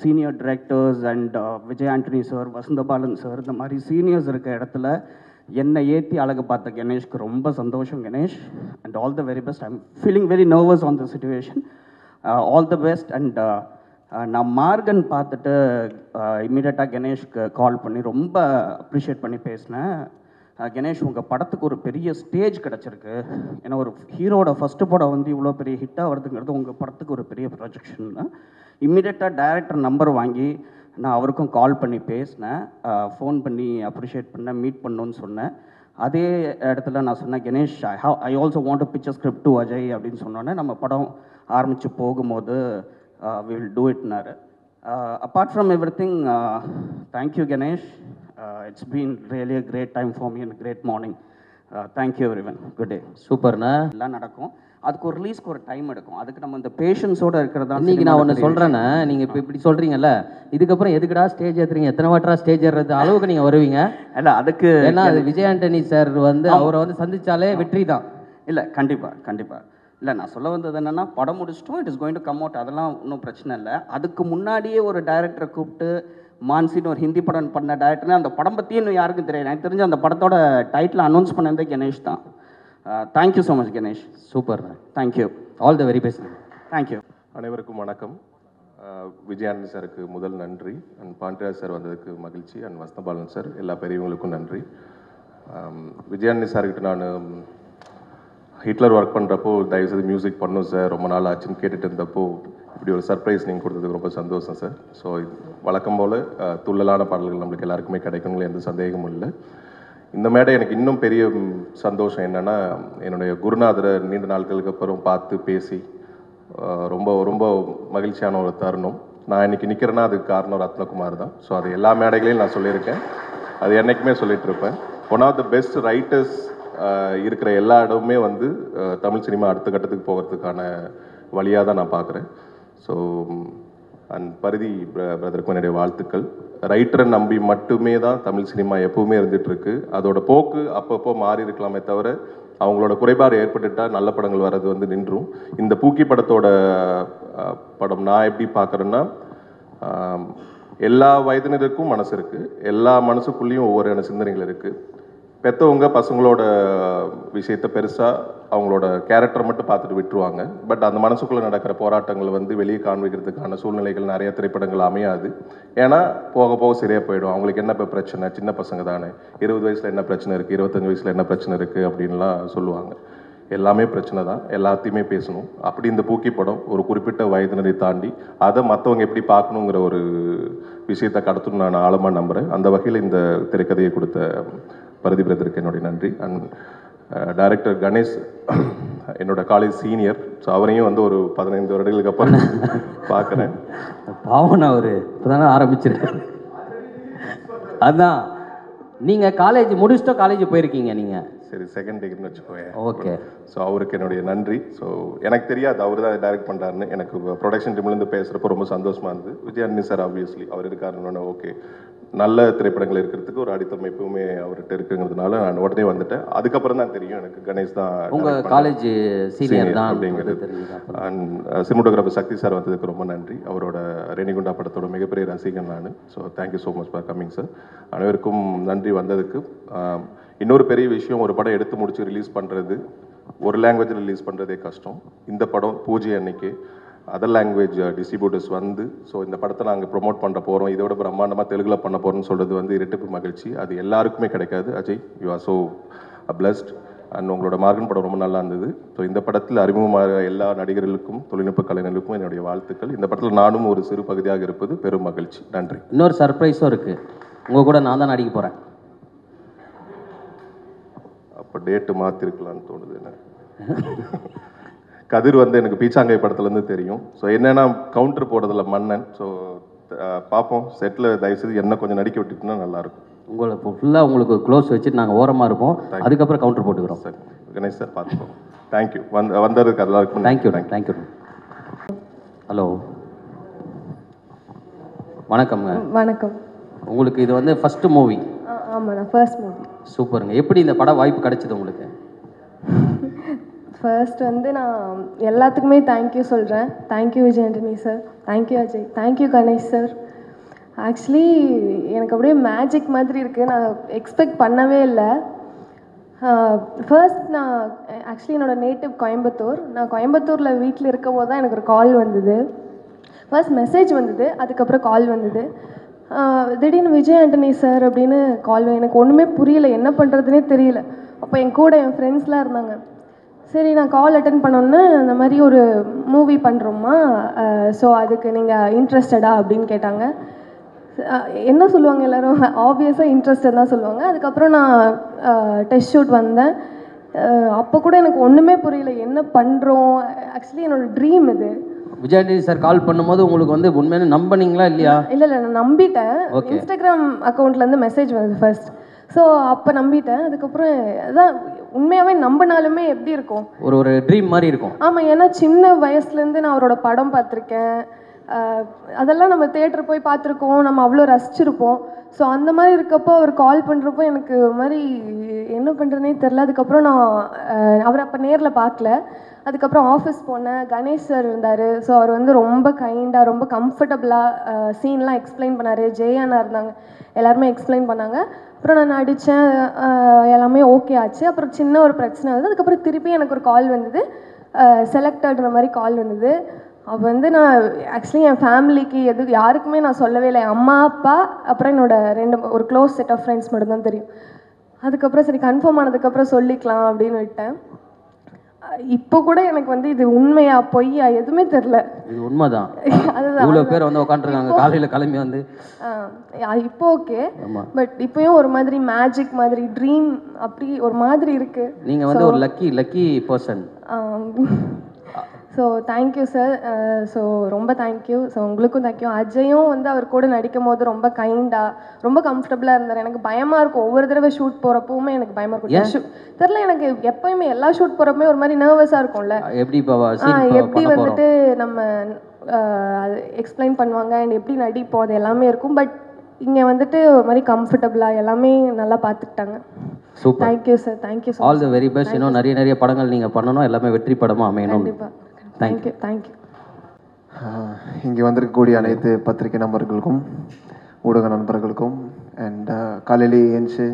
senior directors and Vijay Antony sir, Vasanthabalan sir, இந்த மாதிரி சீனியர்ஸ் இருக்க இடத்துல என்னை ஏற்றி அழகு பார்த்த கணேஷ்க்கு ரொம்ப சந்தோஷம் Ganesh. And all the very best. I'm feeling very nervous on the situation. All the best. And நான் மார்கன் பார்த்துட்டு இம்மீடியட்டாக கணேஷ்க்கு கால் பண்ணி ரொம்ப அப்ரிஷியேட் பண்ணி பேசினேன். கணேஷ், உங்கள் படத்துக்கு ஒரு பெரிய ஸ்டேஜ் கிடச்சிருக்கு. ஏன்னா ஒரு ஹீரோட ஃபஸ்ட்டு படம் வந்து இவ்வளோ பெரிய ஹிட்டாக வருதுங்கிறது உங்கள் படத்துக்கு ஒரு பெரிய ப்ரொஜெக்ஷன் தான். இம்மீடியட்டாக டைரக்டர் நம்பர் வாங்கி நான் அவருக்கும் கால் பண்ணி பேசினேன். ஃபோன் பண்ணி அப்ரிஷியேட் பண்ணேன், மீட் பண்ணணுன்னு சொன்னேன். அதே இடத்துல நான் சொன்னேன், Ganesh, I also want to picture script to Ajay அப்படின்னு சொன்னோன்னே நம்ம படம் ஆரம்பித்து போகும்போது we will do it னாரு. Apart from everything, thank you Ganesh. It's been really a great time for me and a great morning. Thank you everyone. Good day. சூப்பர்ண்ணா. எல்லாம் நடக்கும். அதுக்கு ஒரு ரிலீஸ்க்கு ஒரு டைம் எடுக்கும். அதுக்கு நம்ம இந்த பேஷன்ஸோடு இருக்கிறதா. இன்றைக்கி நான் ஒன்று சொல்கிறேன்னா, நீங்கள் இப்போ இப்படி சொல்கிறீங்கல்ல, இதுக்கப்புறம் எதுக்குடா ஸ்டேஜ் ஏற்றுறீங்க, எத்தனை வாட்டரா ஸ்டேஜ் ஏறுறது அளவுக்கு நீங்கள் வருவீங்க. இல்லை அதுக்கு ஏன்னா அது விஜய் ஆண்டனி சார் வந்து அவரை வந்து சந்தித்தாலே வெற்றி தான். இல்லை கண்டிப்பாக இல்லை, நான் சொல்ல வந்தது என்னென்னா, படம் முடிச்சிட்டோம், it is going to come out, அதெல்லாம் ஒன்றும் பிரச்சனை இல்லை. அதுக்கு முன்னாடியே ஒரு டைரக்டரை கூப்பிட்டு மான்சின்னு ஒரு ஹிந்தி படம் பண்ண டைரக்டர்னு அந்த படம் பற்றி இன்னும் யாருக்கும் தெரியாது. எனக்கு தெரிஞ்சு அந்த படத்தோட டைட்டில் அனௌன்ஸ் பண்ணதே கணேஷ் தான். Thank you so much Ganesh. Super. Thank you. All the very best. Thank you. அனைவருக்கும் வணக்கம். விஜயானந்த் சாருக்கு முதல் நன்றி, அண்ட் பாண்டியராஜ் சார் வந்ததுக்கு மகிழ்ச்சி, அண்ட் வசந்தபாலன் சார் எல்லா பெரியவங்களுக்கும் நன்றி. விஜயானந்த் சார்கிட்ட நான் ஹிட்லர் ஒர்க் பண்ணுறப்போ தயவுசெய்து மியூசிக் பண்ணும் சார், ரொம்ப நாள் ஆச்சுன்னு கேட்டுட்டு இருந்தப்போ இப்படி ஒரு சர்ப்ரைஸ் நீங்கள் கொடுத்ததுக்கு ரொம்ப சந்தோஷம் சார். ஸோ வழக்கம் போல் துள்ளலான பாடல்கள் நம்மளுக்கு எல்லாருக்குமே கிடைக்கணுங்களே எந்த சந்தேகமும் இல்லை. இந்த மேடை எனக்கு இன்னும் பெரிய சந்தோஷம் என்னென்னா, என்னுடைய குருநாதரை நீண்ட நாட்களுக்கு அப்புறம் பார்த்து பேசி ரொம்ப ரொம்ப மகிழ்ச்சியான ஒரு தருணம். நான் இன்றைக்கி நிற்கிறேன்னா அதுக்கு காரணம் ரத்னகுமார் தான். ஸோ அது எல்லா மேடைகளையும் நான் சொல்லியிருக்கேன், அது என்றைக்குமே சொல்லிகிட்டு இருப்பேன். One of the best writers இருக்கிற எல்லா இடமுமே வந்து தமிழ் சினிமா அடுத்த கட்டத்துக்கு போகிறதுக்கான வழியாக தான் நான் பார்க்குறேன். ஸோ அண்ட் பரிதி பிரதருக்கும் என்னுடைய வாழ்த்துக்கள். ரைட்டரை நம்பி மட்டுமே தான் தமிழ் சினிமா எப்பவுமே இருந்துகிட்ருக்கு. அதோட போக்கு அப்பப்போ மாறி இருக்கலாமே தவிர அவங்களோட குறைபாடு ஏற்பட்டுட்டால் நல்ல படங்கள் வர்றது வந்து நின்றும். இந்த பூக்கி படத்தோட படம் நான் எப்படி பார்க்குறேன்னா, எல்லா வயதினருக்கும் மனசு இருக்குது, எல்லா மனசுக்குள்ளேயும் ஒவ்வொரு சிந்தனைகள் இருக்குது. பெற்றவங்க பசங்களோட விஷயத்தை பெருசாக அவங்களோட கேரக்டரை மட்டும் பார்த்துட்டு விட்டுருவாங்க. பட் அந்த மனசுக்குள்ளே நடக்கிற போராட்டங்களை வந்து வெளியே காண்பிக்கிறதுக்கான சூழ்நிலைகள் நிறைய திரைப்படங்கள் அமையாது. ஏன்னா போக போக சரியாக போயிடும். அவங்களுக்கு என்ன இப்போ பிரச்சனை, சின்ன பசங்க தானே, 20 வயசில் என்ன பிரச்சனை இருக்குது, 25 வயசில் என்ன பிரச்சனை இருக்குது அப்படின்லாம் சொல்லுவாங்க. எல்லாமே பிரச்சனை தான், எல்லாத்தையுமே பேசணும். அப்படி இந்த பூக்கி படம் ஒரு குறிப்பிட்ட வயதினரை தாண்டி அதை மற்றவங்க எப்படி பார்க்கணுங்கிற ஒரு விஷயத்தை கடத்தணும்னு நான் ஆழமாக நம்புகிறேன். அந்த வகையில் இந்த திரைக்கதையை கொடுத்த பரதி பிரதருக்கு என்னுடைய நன்றி. அண்ட் டைரக்டர் கணேஷ் என்னோட காலேஜ் சீனியர். ஸோ அவரையும் வந்து ஒரு 15 வருடங்களுக்கு அப்புறம் பார்க்குறேன். பாவம் அவர் இப்போ தானே ஆரம்பிச்சிருக்காரு. அதுதான் நீங்கள் காலேஜ் முடிச்சுட்டோ காலேஜ் போயிருக்கீங்க நீங்கள்? சரி, செகண்ட் டிகிரின்னு வச்சுக்கோங்க. ஓகே. ஸோ அவருக்கு என்னுடைய நன்றி. ஸோ எனக்கு தெரியாது அவர் தான் டைரக்ட் பண்ணுறாருன்னு. எனக்கு ப்ரொடக்ஷன் டீம்லேருந்து பேசுகிறப்போ ரொம்ப சந்தோஷமாக இருந்தது. விஜயானந்தி சார் ஆப்வியஸ்லி அவர் இருக்காருன்னு ஓகே, நல்ல திரைப்படங்கள் இருக்கிறதுக்கு ஒரு அடித்தம் எப்பவுமே அவர்கிட்ட இருக்குங்கிறதுனால நான் உடனே வந்துட்டேன். அதுக்கப்புறம் தான் தெரியும் எனக்கு கணேஷ் தான் உங்கள் காலேஜ் சீனியர் தான் அப்படிங்கிறது. அண்ட் சினிமோட்டோகிராஃபர் சக்தி சார் வந்ததுக்கு ரொம்ப நன்றி. அவரோட ரேணிகுண்டா படத்தோட மிகப்பெரிய ரசிகன் நான். So thank you so much for coming sir. அனைவருக்கும் நன்றி வந்ததுக்கு. இன்னொரு பெரிய விஷயம், ஒரு படம் எடுத்து முடிச்சு ரிலீஸ் பண்ணுறது, ஒரு லாங்குவேஜில் ரிலீஸ் பண்ணுறதே கஷ்டம். இந்த படம் பூஜை அன்னைக்கு அதர் லாங்குவேஜ் டிஸ்ட்ரிபியூட்டர்ஸ் வந்து ஸோ இந்த படத்தை நாங்கள் ப்ரொமோட் பண்ண போகிறோம், இதோட பிரம்மாண்டமாக தெலுங்கில் பண்ண போகிறோம்னு சொல்கிறது வந்து இரட்டிப்பு மகிழ்ச்சி. அது எல்லாருக்குமே கிடைக்காது. Ajay, you are so blessed. And உங்களோட மார்கன் படம் ரொம்ப நல்லா இருந்தது. ஸோ இந்த படத்தில் அறிமுகமாக எல்லா நடிகர்களுக்கும் தொழில்நுட்ப கலைஞர்களுக்கும் என்னுடைய வாழ்த்துக்கள். இந்த படத்தில் நானும் ஒரு சிறு பகுதியாக இருப்பது பெரும் மகிழ்ச்சி. நன்றி. இன்னொரு சர்ப்ரைஸும் இருக்குது, உங்கள் கூட நான் தான் நடிக்க போகிறேன். அப்போ டேட்டு மாற்றிருக்கலான்னு தோணுது எனக்கு. கதிர் வந்து எனக்கு பீச்சாங்கை படத்துலேருந்து தெரியும். ஸோ என்னென்னா கவுண்டர் போடுறதில்ல மன்னன். ஸோ பார்ப்போம், செட்டில் தயவுசெய்து என்ன கொஞ்சம் நடிக்க விட்டுட்டுனா நல்லாயிருக்கும். உங்களை இப்போ ஃபுல்லாக உங்களுக்கு க்ளோஸ் வச்சுட்டு நாங்கள் ஓரமாக இருப்போம், அதுக்கப்புறம் கவுண்டர் போட்டுக்கிறோம். சார் கணேஷ் சார் பார்த்துக்கோங்க. தேங்க்யூ. வந்ததுக்கு எல்லாருக்கும் தேங்க்யூ. தேங்க்யூ. ஹலோ, வணக்கம்ங்க. வணக்கம். உங்களுக்கு இது வந்து ஃபஸ்ட்டு மூவி? ஆமாண்ணா, ஃபர்ஸ்ட் மூவி. சூப்பருங்க. எப்படி இந்த படம் வாய்ப்பு கிடைச்சது உங்களுக்கு? ஃபர்ஸ்ட் வந்து நான் எல்லாத்துக்குமே தேங்க்யூ சொல்கிறேன். Thank you Vijay Antony sir, thank you Ajay, thank you Ganesh sir. Actually எனக்கு அப்படியே மேஜிக் மாதிரி இருக்குது, நான் எக்ஸ்பெக்ட் பண்ணவே இல்லை. ஃபர்ஸ்ட் நான் ஆக்சுவலி என்னோடய நேட்டிவ் கோயம்புத்தூர். நான் கோயம்புத்தூரில் வீட்டில் இருக்கும் போது தான் எனக்கு ஒரு கால் வந்தது. ஃபர்ஸ்ட் மெசேஜ் வந்தது, அதுக்கப்புறம் கால் வந்தது. திடீர்னு விஜய் ஆண்டனி சார் அப்படின்னு கால். எனக்கு ஒன்றுமே புரியல, என்ன பண்ணுறதுனே தெரியல. அப்போ என் கூட என் ஃப்ரெண்ட்ஸ்லாம் இருந்தாங்க. சரி, நான் கால் அட்டன் பண்ணோன்னே அந்த மாதிரி ஒரு மூவி பண்ணுறோம்மா, ஸோ அதுக்கு நீங்கள் இன்ட்ரெஸ்டடா அப்படின்னு கேட்டாங்க. என்ன சொல்லுவாங்க எல்லோரும், ஆப்வியஸாக இன்ட்ரெஸ்டட் தான் சொல்லுவாங்க. அதுக்கப்புறம் நான் டெஸ்ட் ஷூட் வந்தேன். அப்போ கூட எனக்கு ஒன்றுமே புரியல, என்ன பண்ணுறோம். ஆக்சுவலி என்னோடய ட்ரீம் இது. விஜயாண்டி சார் கால் பண்ணும்போது உங்களுக்கு வந்து உண்மையான நம்பினீங்களா இல்லையா? இல்லை, நான் நம்பிட்டேன். இன்ஸ்டாகிராம் அக்கௌண்ட்லேருந்து மெசேஜ் வந்தது ஃபர்ஸ்ட். ஸோ அப்போ நம்பிட்டேன். அதுக்கப்புறம் அதான் உண்மையாகவே நம்பினாலுமே எப்படி இருக்கும், ஒரு ட்ரீம் மாதிரி இருக்கும். ஆமாம், ஏன்னா சின்ன வயசுலேருந்து நான் அவரோட படம் பார்த்துருக்கேன். அதெல்லாம் நம்ம தேட்டர் போய் பார்த்துருக்கோம், நம்ம அவ்வளோ ரசிச்சிருப்போம். ஸோ அந்த மாதிரி இருக்கப்போ அவர் கால் பண்ணுறப்போ எனக்கு ஒரு மாதிரி என்ன பண்ணுறதுனே தெரில. அதுக்கப்புறம் நான் அவரை அப்போ நேரில் பார்க்கல. அதுக்கப்புறம் ஆஃபீஸ் போனேன், கணேஷ் சார் இருந்தார். ஸோ அவர் வந்து ரொம்ப கைண்டாக ரொம்ப கம்ஃபர்டபுளாக சீன்லாம் எக்ஸ்பிளைன் பண்ணார். ஜெயானா இருந்தாங்க, எல்லாருமே எக்ஸ்பிளைன் பண்ணாங்க. அப்புறம் நான் நடித்தேன், எல்லாமே ஓகே ஆச்சு. அப்புறம் சின்ன ஒரு பிரச்சனை வந்து அதுக்கப்புறம் திருப்பி எனக்கு ஒரு கால் வந்தது, செலக்டடுற மாதிரி கால் வந்தது. அப்போ வந்து நான் ஆக்சுவலி என் ஃபேமிலிக்கு யாருக்குமே நான் சொல்லவே இல்லை. என் அம்மா அப்பா அப்புறம் ஒரு க்ளோஸ் செட் ஆஃப் ஃப்ரெண்ட்ஸ் மட்டும்தான் தெரியும். அதுக்கப்புறம் சரி கன்ஃபார்ம் ஆனதுக்கப்புறம் சொல்லிக்கலாம் அப்படின்னு விட்டேன். இப்போ கூட எனக்கு வந்து இது உண்மையா பொய்யா எதுவுமே தெரில. இது உண்மைதான். அதுதான் இவ்வளோ பேர் வந்து உட்காந்துருக்காங்க, காலையில் கிளம்பி வந்து. இப்போ ஓகே, பட் இப்போயும் ஒரு மாதிரி மேஜிக் மாதிரி ட்ரீம் அப்படி ஒரு மாதிரி இருக்கு. நீங்கள் வந்து ஒரு lucky person. So thank you sir. So ரொம்ப தேங்க்யூ. ஸோ உங்களுக்கும் தேங்க்யூ. அஜயும் வந்து அவர் கூட நடிக்கும் போது ரொம்ப கைண்டாக ரொம்ப கம்ஃபர்டபுளாக இருந்தார். எனக்கு பயமாக இருக்கும், ஒவ்வொரு தடவை ஷூட் போகிறப்பவுமே எனக்கு பயமாக இருக்கும். தெரில, எனக்கு எப்போயுமே எல்லா ஷூட் போகிறப்பமே ஒரு மாதிரி நர்வஸாக இருக்கும்ல, எப்படி வந்துட்டு நம்ம எக்ஸ்பிளைன் பண்ணுவாங்க அண்ட் எப்படி நடிப்போம் அது எல்லாமே இருக்கும். பட் இங்கே வந்துட்டு ஒரு மாதிரி கம்ஃபர்டபுளாக எல்லாமே நல்லா பார்த்துக்கிட்டாங்க. Super, thank you sir. Thank you so all the very best. இன்னும் நிறைய படங்கள் நீங்கள் பண்ணணும், எல்லாமே வெற்றி படமாக அமையணும். கண்டிப்பாக. தேங்க்யூ. தேங்க்யூ. இங்கே வந்திருக்கக்கூடிய அனைத்து பத்திரிகை நண்பர்களுக்கும் ஊடக நண்பர்களுக்கும் அண்ட் காலையிலே ஏஞ்சி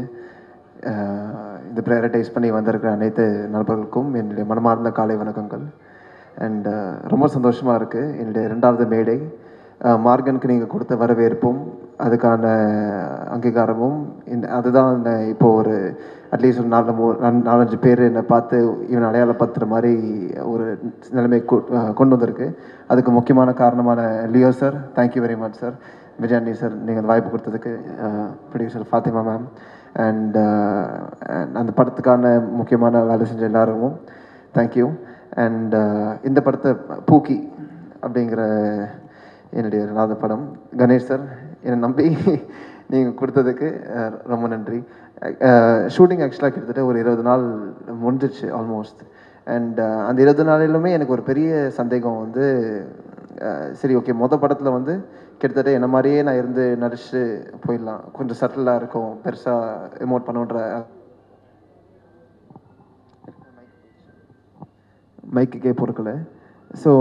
இந்த ப்ரையாரிட்டைஸ் பண்ணி வந்திருக்கிற அனைத்து நண்பர்களுக்கும் என்னுடைய மனமார்ந்த காலை வணக்கங்கள். அண்ட் ரொம்ப சந்தோஷமாக இருக்குது. என்னுடைய 2வது மேடை மார்கனுக்கு நீங்கள் கொடுத்த வரவேற்பும் அதுக்கான அங்கீகாரமும் அதுதான் இப்போது ஒரு அட்லீஸ்ட் ஒரு 4-5 பேர் என்னை பார்த்து இவன் அடையாளப்படுத்துகிற மாதிரி ஒரு நிலைமை கொண்டு வந்திருக்கு. அதுக்கு முக்கியமான காரணமான Leo sir, thank you very much sir. Vijayandi sir, நீங்கள் அந்த வாய்ப்பு கொடுத்ததுக்கு. ப்ரொடியூசர் ஃபாத்திமா மேம் அண்ட் அந்த படத்துக்கான முக்கியமான வேலை செஞ்ச எல்லாரும் தேங்க்யூ. அண்ட் இந்த படத்தை பூக்கி அப்படிங்கிற என்னுடைய 2வது படம் கணேஷ் சார் என்னை நம்பி நீங்கள் கொடுத்ததுக்கு ரொம்ப நன்றி. ஷூட்டிங் ஆக்சுவலாக கிட்டத்தட்ட ஒரு 20 நாள் முடிஞ்சிச்சு ஆல்மோஸ்ட். அண்ட் அந்த 20 நாளிலுமே எனக்கு ஒரு பெரிய சந்தேகம் வந்து சரி ஓகே படத்தில் வந்து கிட்டத்தட்ட என்ன மாதிரியே நான் இருந்து நடிச்சு போயிடலாம், கொஞ்சம் சட்டிலாக இருக்கும், பெருசாக எமோட் பண்ணுன்ற மைக்குக்கே பொறுக்கல. ஸோ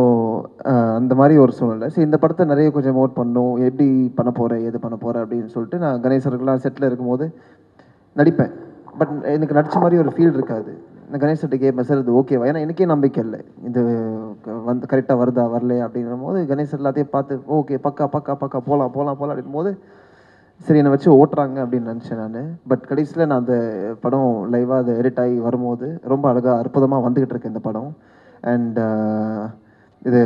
அந்த மாதிரி ஒரு சூழ்நிலை. ஸோ இந்த படத்தை நிறைய கொஞ்சம் எமோட் பண்ணும், எப்படி பண்ண போகிறேன் எது பண்ண போகிறேன் அப்படின்னு சொல்லிட்டு நான் கணேசர்கள்லாம் செட்டில் இருக்கும்போது நடிப்பேன். பட் எனக்கு நடித்த மாதிரி ஒரு ஃபீல் இருக்காது. நான் கணேசர்கிட்ட கேட்பேன், சார் இது ஓகேவா, ஏன்னா எனக்கே நம்பிக்கை இல்லை இது வந்து கரெக்டாக வருதா வரலையா அப்படிங்கிற போது கணேசர் எல்லாத்தையும் பார்த்து ஓகே பக்கா பக்கா பக்கா போகலாம் அப்படின் போது சரி என்னை வச்சு ஓட்டுறாங்க அப்படின்னு நினச்சேன் நான். பட் கடைசியில் நான் அந்த படம் லைவாக அதை எடிட் ஆகி வரும்போது ரொம்ப அழகாக அற்புதமாக வந்துக்கிட்டு இருக்கேன் இந்த படம். அண்ட் இது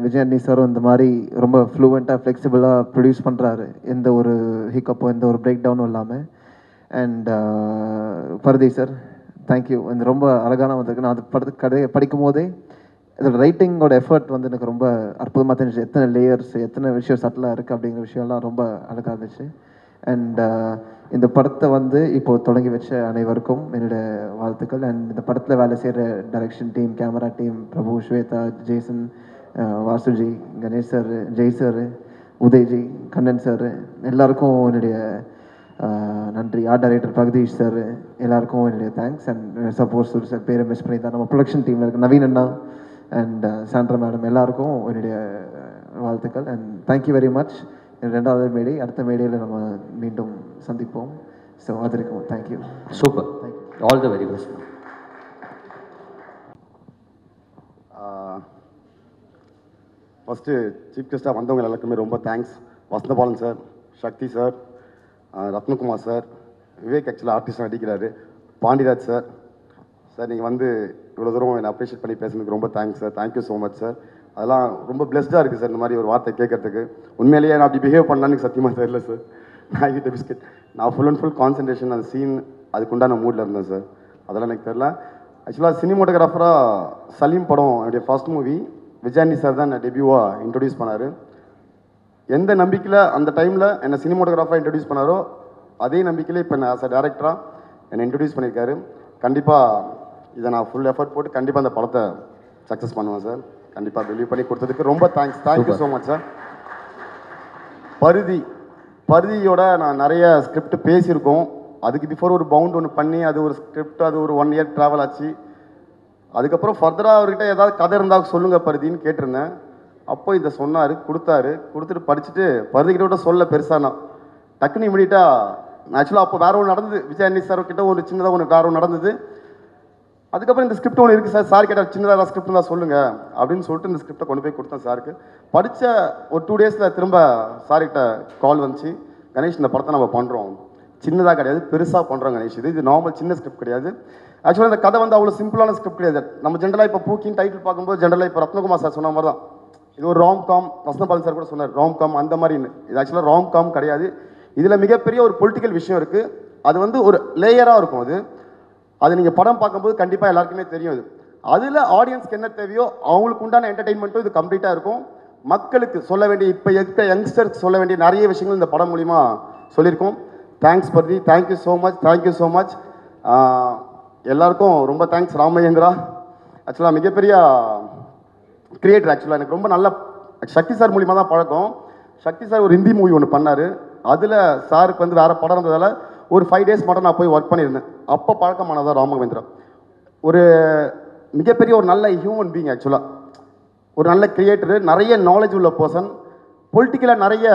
விஜயாண்டி சாரும் இந்த மாதிரி ரொம்ப ஃப்ளூவெண்ட்டாக ஃப்ளெக்சிபிளாக ப்ரொடியூஸ் பண்ணுறாரு, எந்த ஒரு ஹிக்கப்போ எந்த ஒரு பிரேக் டவுனும் இல்லாமல். And Bharathi sir thank you. இந்த ரொம்ப அழகான வந்திருக்கு. நான் அது படத்துக்கு படிக்கும் போதே இதோட ரைட்டிங்கோட எஃபர்ட் வந்து எனக்கு ரொம்ப அற்புதமாக தெரிஞ்சிச்சு. எத்தனை லேயர்ஸ், எத்தனை விஷயம் சட்டிலாக இருக்குது அப்படிங்கிற விஷயம்லாம் ரொம்ப அழகாக இருந்துச்சு. அண்ட் இந்த படத்தை வந்து இப்போது தொடங்கி வச்ச அனைவருக்கும் என்னோடய வாழ்த்துக்கள். அண்ட் இந்த படத்தில் வேலை செய்கிற direction team, camera team, Prabhu, Swetha, Jason, Vasuji, Ganesh sir, Jai sir, Udayji, Kannan sir, எல்லாருக்கும் என்னுடைய நன்றி. ஆர்ட் டைரக்டர் பிரகதீஷ் சார், எல்லாருக்கும் என்னுடைய தேங்க்ஸ். அண்ட் சப்போஸ் சார் பேரை மிஸ் பண்ணி தான் நம்ம ப்ரொடக்ஷன் டீமில் இருக்க நவீன் அண்ணா அண்ட் சாண்ட்ரா மேடம் எல்லாருக்கும் என்னுடைய வாழ்த்துக்கள். And thank you very much. 2வது மேடை, அடுத்த மேடையில் நம்ம மீண்டும் சந்திப்போம். ஸோ அது இருக்கும். Thank you. Super, all the very best. First chief கெஸ்ட்டாக வந்தவங்க எல்லாருக்குமே ரொம்ப thanks. Vasanthabalan sir, Sakthi sir, Rathnakumar sir, Vivek ஆக்சுவலாக ஆர்டிஸ்டாக நடிக்கிறாரு, பாண்டிராஜ் சார். சார் நீங்கள் வந்து இவ்வளோ தூரம் என்னை அப்ரிஷியேட் பண்ணி பேசுனதுக்கு ரொம்ப thanks sir. Thank you so much sir. அதெல்லாம் ரொம்ப பிளெஸ்டாக இருக்குது சார் இந்த மாதிரி ஒரு வார்த்தை கேட்கறதுக்கு. உண்மையிலேயே நான் அப்படி பிஹேவ் பண்ணான்னு சத்தியமாக தெரியல சார். நான் கிட்ட பிஸ்கெட் நான் ஃபுல் அண்ட் ஃபுல் கான்சன்ட்ரேஷன் அந்த சீன் அதுக்குண்டான மூடில் இருந்தேன் சார். அதெல்லாம் எனக்கு தெரில. ஆக்சுவலாக சினிமோட்டோகிராஃபராக சலீம் படம் என்னுடைய ஃபர்ஸ்ட் மூவி. விஜயாண்டி சார் தான் என்னை டெபியூவாக இன்ட்ரடியூஸ் பண்ணார். எந்த நம்பிக்கையில் அந்த டைமில் என்னை சினிமோட்டோகிராஃபராக இன்ட்ரடியூஸ் பண்ணாரோ அதே நம்பிக்கையில் இப்போ நான் ஆஸ் அ டேரக்டராக என்னை இன்ட்ரடியூஸ் பண்ணியிருக்காரு. கண்டிப்பாக இதை நான் ஃபுல் எஃபர்ட் போட்டு கண்டிப்பாக அந்த படத்தை சக்ஸஸ் பண்ணுவேன் சார். கண்டிப்பாக பிலீவ் பண்ணி கொடுத்ததுக்கு ரொம்ப தேங்க்யூ ஸோ மச் சார். பருதியோட நான் நிறைய ஸ்கிரிப்ட் பேசியிருக்கோம். அதுக்கு பிஃபோர் ஒரு பவுண்ட் ஒன்று பண்ணி அது ஒரு ஸ்கிரிப்ட், அது ஒரு 1 இயர் ட்ராவல் ஆச்சு. அதுக்கப்புறம் ஃபர்தராக அவர்கிட்ட ஏதாவது கதை இருந்தால் சொல்லுங்கள் பருதின்னு கேட்டிருந்தேன். அப்போ இதை சொன்னார், கொடுத்துட்டு படிச்சுட்டு பருதிக்கிட்ட கூட சொல்ல பெருசானா டக்குன்னு இமீடியட்டாக ஆக்சுவலாக அப்போ வேற ஒன்று நடந்தது. விஜய் ஆண்டனி சார் கிட்ட ஒரு சின்னதாக ஒன்று வேற ஒன்று நடந்தது. அதுக்கப்புறம் இந்த ஸ்கிரிப்ட் ஒன்று இருக்குது சார் கேட்டால் சின்னதாக ஸ்கிரிப்ட் தான் சொல்லுங்கள் அப்படின்னு சொல்லிட்டு இந்த ஸ்கிரிப்டை கொண்டு போய் கொடுத்தேன் சாருக்கு. படித்த ஒரு 2 டேஸில் திரும்ப சார்கிட்ட கால் வந்துச்சு, கணேஷ் இந்த படத்தை நம்ம பண்ணுறோம், சின்னதாக கிடையாது பெருசாக பண்ணுறோம் கணேஷ், இது நார்மல் சின்ன ஸ்கிரிப்ட் கிடையாது. ஆக்சுவலாக இந்த கதை வந்து அவ்வளோ சிம்பிளான ஸ்கிரிப்ட் கிடையாது. நம்ம ஜென்ரலாக இப்போ பூக்கின் டைட்டில் பார்க்கும்போது ஜென்ரலாக இப்போ ரத்னகுமார் சார் சொன்ன மாதிரி தான், இது ஒரு ராம்காம், வசந்தபாலன் சார் கூட சொன்னார் ராம்காம் அந்த மாதிரின்னு. இது ஆக்சுவலாக ராம்காம் கிடையாது. இதில் மிகப்பெரிய ஒரு பொலிட்டிக்கல் விஷயம் இருக்குது. அது வந்து ஒரு லேயராக இருக்கும். அது நீங்கள் படம் பார்க்கும்போது கண்டிப்பாக எல்லாருக்குமே தெரியும். அதில் ஆடியன்ஸ்க்கு என்ன தேவையோ அவங்களுக்கு உண்டான என்டர்டெயின்மெண்ட்டும் இது கம்ப்ளீட்டாக இருக்கும். மக்களுக்கு சொல்ல வேண்டிய, இப்போ இருக்கிற யங்ஸ்டர்ஸ் சொல்ல வேண்டிய நிறைய விஷயங்கள் இந்த படம் மூலிமா சொல்லியிருக்கோம். Thanks Parthi, thank you so much. எல்லாருக்கும் ரொம்ப தேங்க்ஸ். ராமமகேந்திரா ஆக்சுவலாக மிகப்பெரிய கிரியேட்டர். ஆக்சுவலாக எனக்கு ரொம்ப நல்ல சக்தி சார் மூலிமா தான் பழக்கம். சக்தி சார் ஒரு ஹிந்தி மூவி ஒன்று பண்ணார். அதில் சாருக்கு வந்து வேறு படம் இருந்ததால் ஒரு 5 டேஸ் மட்டும் நான் போய் ஒர்க் பண்ணியிருந்தேன். அப்போ பழக்கமானதான் ராமமகேந்திரா. ஒரு மிகப்பெரிய ஒரு நல்ல ஹியூமன் பீயிங். ஆக்சுவலாக ஒரு நல்ல கிரியேட்டரு, நிறைய நாலேஜ் உள்ள பர்சன், பொலிட்டிக்கலாக நிறைய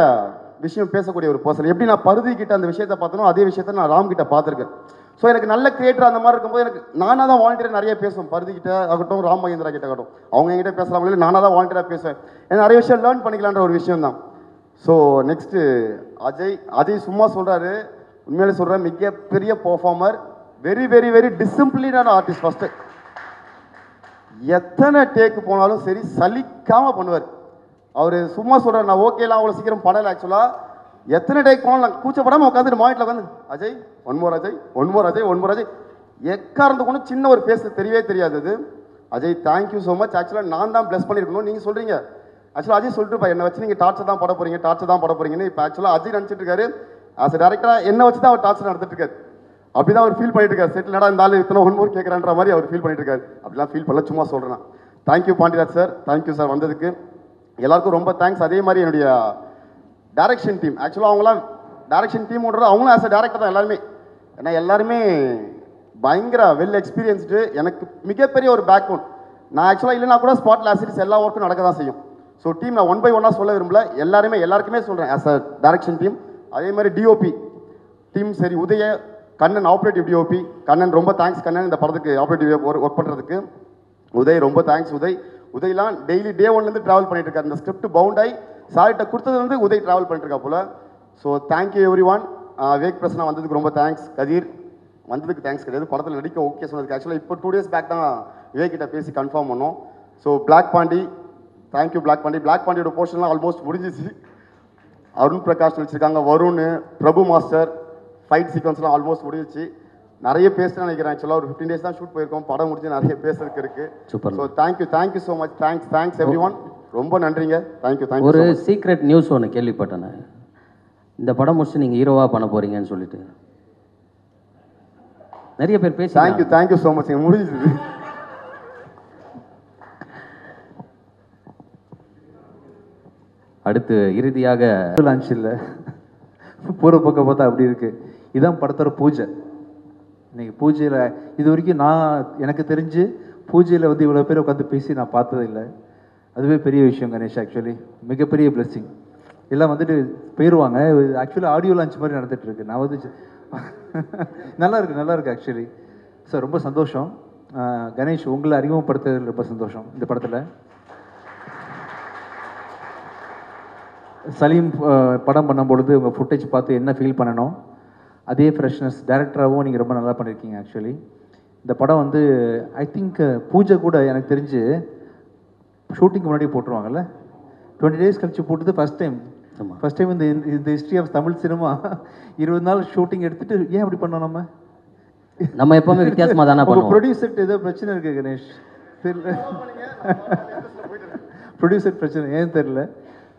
விஷயம் பேசக்கூடிய ஒரு பர்சன். எப்படி நான் பருதி கிட்ட அந்த விஷயத்தை பார்த்தனோ அதே விஷயத்த நான் ராம் கிட்ட பார்த்துருக்கேன். ஸோ எனக்கு நல்ல கிரியேட்டர் அந்த மாதிரி இருக்கும்போது எனக்கு நானாக தான் வாலண்டியராக நிறைய பேசுவேன். பருதி கிட்ட ஆகட்டும், ராமமகேந்திரா கிட்ட ஆகட்டும், அவங்க என்கிட்ட பேசுகிறாங்களே நானாக தான் வாலண்டியராக பேசுவேன். எனக்கு நிறைய விஷயம் லேர்ன் பண்ணிக்கலான்ற ஒரு விஷயம் தான். ஸோ நெக்ஸ்ட்டு அஜய் சும்மா சொல்கிறாரு, உண்மையிலே சொல்கிறேன், மிகப்பெரிய பர்ஃபார்மர், வெரி வெரி வெரி டிசிப்ளினான ஆர்டிஸ்ட். ஃபஸ்ட்டு எத்தனை டேக்கு போனாலும் சரி சலிக்காமல் பண்ணுவார். அவர் சும்மா சொல்கிறார், நான் ஓகேலாம் அவ்வளோ சீக்கிரம் பண்ணலை. ஆக்சுவலாக எத்தனை டேக் போனாலும் நான் கூச்சப்படாமல் உட்காந்துட்டு மானிட்டில் உட்காந்து அஜய் ஒன் மோர் அஜய் எக்காரந்து கொண்டு சின்ன ஒரு பேச தெரியவே தெரியாது. அது அஜய் தேங்க்யூ ஸோ மச். ஆக்சுவலாக நான் தான் ப்ளஸ் பண்ணியிருக்கணும். நீங்கள் சொல்கிறீங்க ஆக்சுவலாக அஜய் சொல்லிட்டு என்னை வச்சு நீங்கள் டார்ச்சர் தான் பட போகிறீங்கன்னு இப்போ ஆக்சுவலாக அஜய் நினச்சிட்டு இருக்காரு. ஆஸ் அ டேரக்டராக என்ன வச்சு தான் அவர் டார்ச்சர் நடத்திட்டு இருக்காரு. அப்படி தான் அவர் ஃபீல் பண்ணிட்டு இருக்காரு. செட்டில் நட இந்த ஆள் இத்தனை 1 மோர் கேட்குறான்ற மாதிரி அவர் ஃபீல் பண்ணிட்டு இருக்காரு. அப்படிலாம் ஃபீல் பண்ணல, சும்மா சொல்கிறேன். Thank you Pandiraj sir, thank you sir வந்ததுக்கு. எல்லாருக்கும் ரொம்ப தேங்க்ஸ். அதே மாதிரி என்னுடைய டைரக்ஷன் டீம், ஆக்சுவலாக அவங்களாம் டைரக்ஷன் டீம்ன்றது அவங்களும் ஆஸ் அ டேரக்டர் தான் எல்லாருமே. ஏன்னா எல்லாருமே பயங்கர வெல் எக்ஸ்பீரியன்ஸ்டு. எனக்கு மிகப்பெரிய ஒரு பேக் போன். நான் ஆக்சுவலாக இல்லைனா கூட ஸ்பாட்டில் ஆசிரியஸ் எல்லா ஒர்க்கும் நடக்க தான் செய்யும். ஸோ டீம் நான் 1 by 1 சொல்ல விரும்பல, எல்லாருக்குமே சொல்கிறேன் ஆஸ் அ டைரக்ஷன் டீம். அதே மாதிரி டிஓபி டீம் சரி, உதய கண்ணன் ஆப்ரேட்டிவ் டிஓபி கண்ணன், ரொம்ப தேங்க்ஸ் கண்ணன் இந்த படத்துக்கு ஆப்ரேட்டிவ் ஒர்க் பண்ணுறதுக்கு. உதய் ரொம்ப தேங்க்ஸ். உதய்லாம் டெய்லி டே 1லேருந்து ட்ராவல் பண்ணிட்டு இருக்காரு. இந்த ஸ்கிரிப்ட் பவுண்ட் ஆகி சார்கிட்ட கொடுத்தது வந்து உதய் ட்ராவல் பண்ணிட்டு இருக்கா போல. So thank you every one. Wake Prasanna வந்ததுக்கு ரொம்ப தேங்க்ஸ். கதிர் வந்ததுக்கு தேங்க்ஸ் கிடையாது, படத்தில் நடிக்க ஓகே சொன்னதுக்கு. ஆக்சுவலாக இப்போ 2 days பேக் தான் விவேக் கிட்ட பேசி கன்ஃபார்ம் பண்ணோம். So black Pandi, thank you black பாண்டியோட போர்ஷன்லாம் ஆல்மோஸ்ட் முடிஞ்சிச்சு. அருண் பிரகாஷ் நடிச்சிருக்காங்க, வருண், பிரபு மாஸ்டர், ஃபைட் சீக்வன்ஸ்லாம் ஆல்மோஸ்ட் முடிஞ்சிச்சு. நிறைய பேசுகிறேன் நினைக்கிறேன். ஆக்சுவலாக ஒரு 15 days தான் ஷூட் போயிருக்கோம். படம் முடிஞ்சு நிறைய பேசுறதுக்கு இருக்குது. So thank you so much. Thanks every one. ரொம்ப நன்றிங்க. தேங்க்யூ. ஒரு சீக்ரெட் நியூஸ் ஒன்று கேள்விப்பட்டேன். இந்த படம் முடிச்சு நீங்கள் ஹீரோவாக பண்ண போகிறீங்கன்னு சொல்லிட்டு நிறைய பேர் பேசி. Thank you so much. முடிஞ்சுது. அடுத்து இறுதியாக லான்ச் இல்லை, பூர்வ பக்கம் பார்த்தா அப்படி இருக்குது. இதான் படத்தோட பூஜை. இன்னைக்கு பூஜையில் இது வரைக்கும் எனக்கு தெரிஞ்சு பூஜையில் வந்து இவ்வளோ பேர் உட்காந்து பேசி நான் பார்த்தது இல்லை. அதுவே பெரிய விஷயம் கணேஷ். ஆக்சுவலி மிகப்பெரிய பிளெஸ்ஸிங். எல்லாம் வந்துட்டு போயிடுவாங்க. ஆக்சுவலி ஆடியோ லான்ச் மாதிரி நடந்துட்டு இருக்கு. நான் வந்து நல்லா இருக்கு ஆக்சுவலி. சார் ரொம்ப சந்தோஷம். கணேஷ் உங்களை அறிமுகப்படுத்துறது ரொம்ப சந்தோஷம். இந்த படத்தில் சலீம் படம் பண்ணும்பொழுது உங்கள் ஃபுட்டேஜ் பார்த்து என்ன ஃபீல் பண்ணணும், அதே ஃப்ரெஷ்னஸ் டேரக்டராகவும் நீங்கள் ரொம்ப நல்லா பண்ணியிருக்கீங்க. ஆக்சுவலி இந்த படம் வந்து ஐ திங்க் பூஜை கூட எனக்கு தெரிஞ்சு ஷூட்டிங்க்கு முன்னாடி போட்டுருவாங்கல்ல, 20 days கழிச்சு போட்டது ஃபஸ்ட் டைம் இந்த ஹிஸ்ட்ரி ஆஃப் தமிழ் சினிமா. 20 நாள் ஷூட்டிங் எடுத்துட்டு ஏன் அப்படி பண்ணோம்? நம்ம எப்பவுமே வித்தியாசமாக தானே பண்ணுவோம். ப்ரொடியூசர் ஏதோ பிரச்சனை இருக்குது கணேஷ், ப்ரொடியூசர் பிரச்சனை ஏன் தெரியல.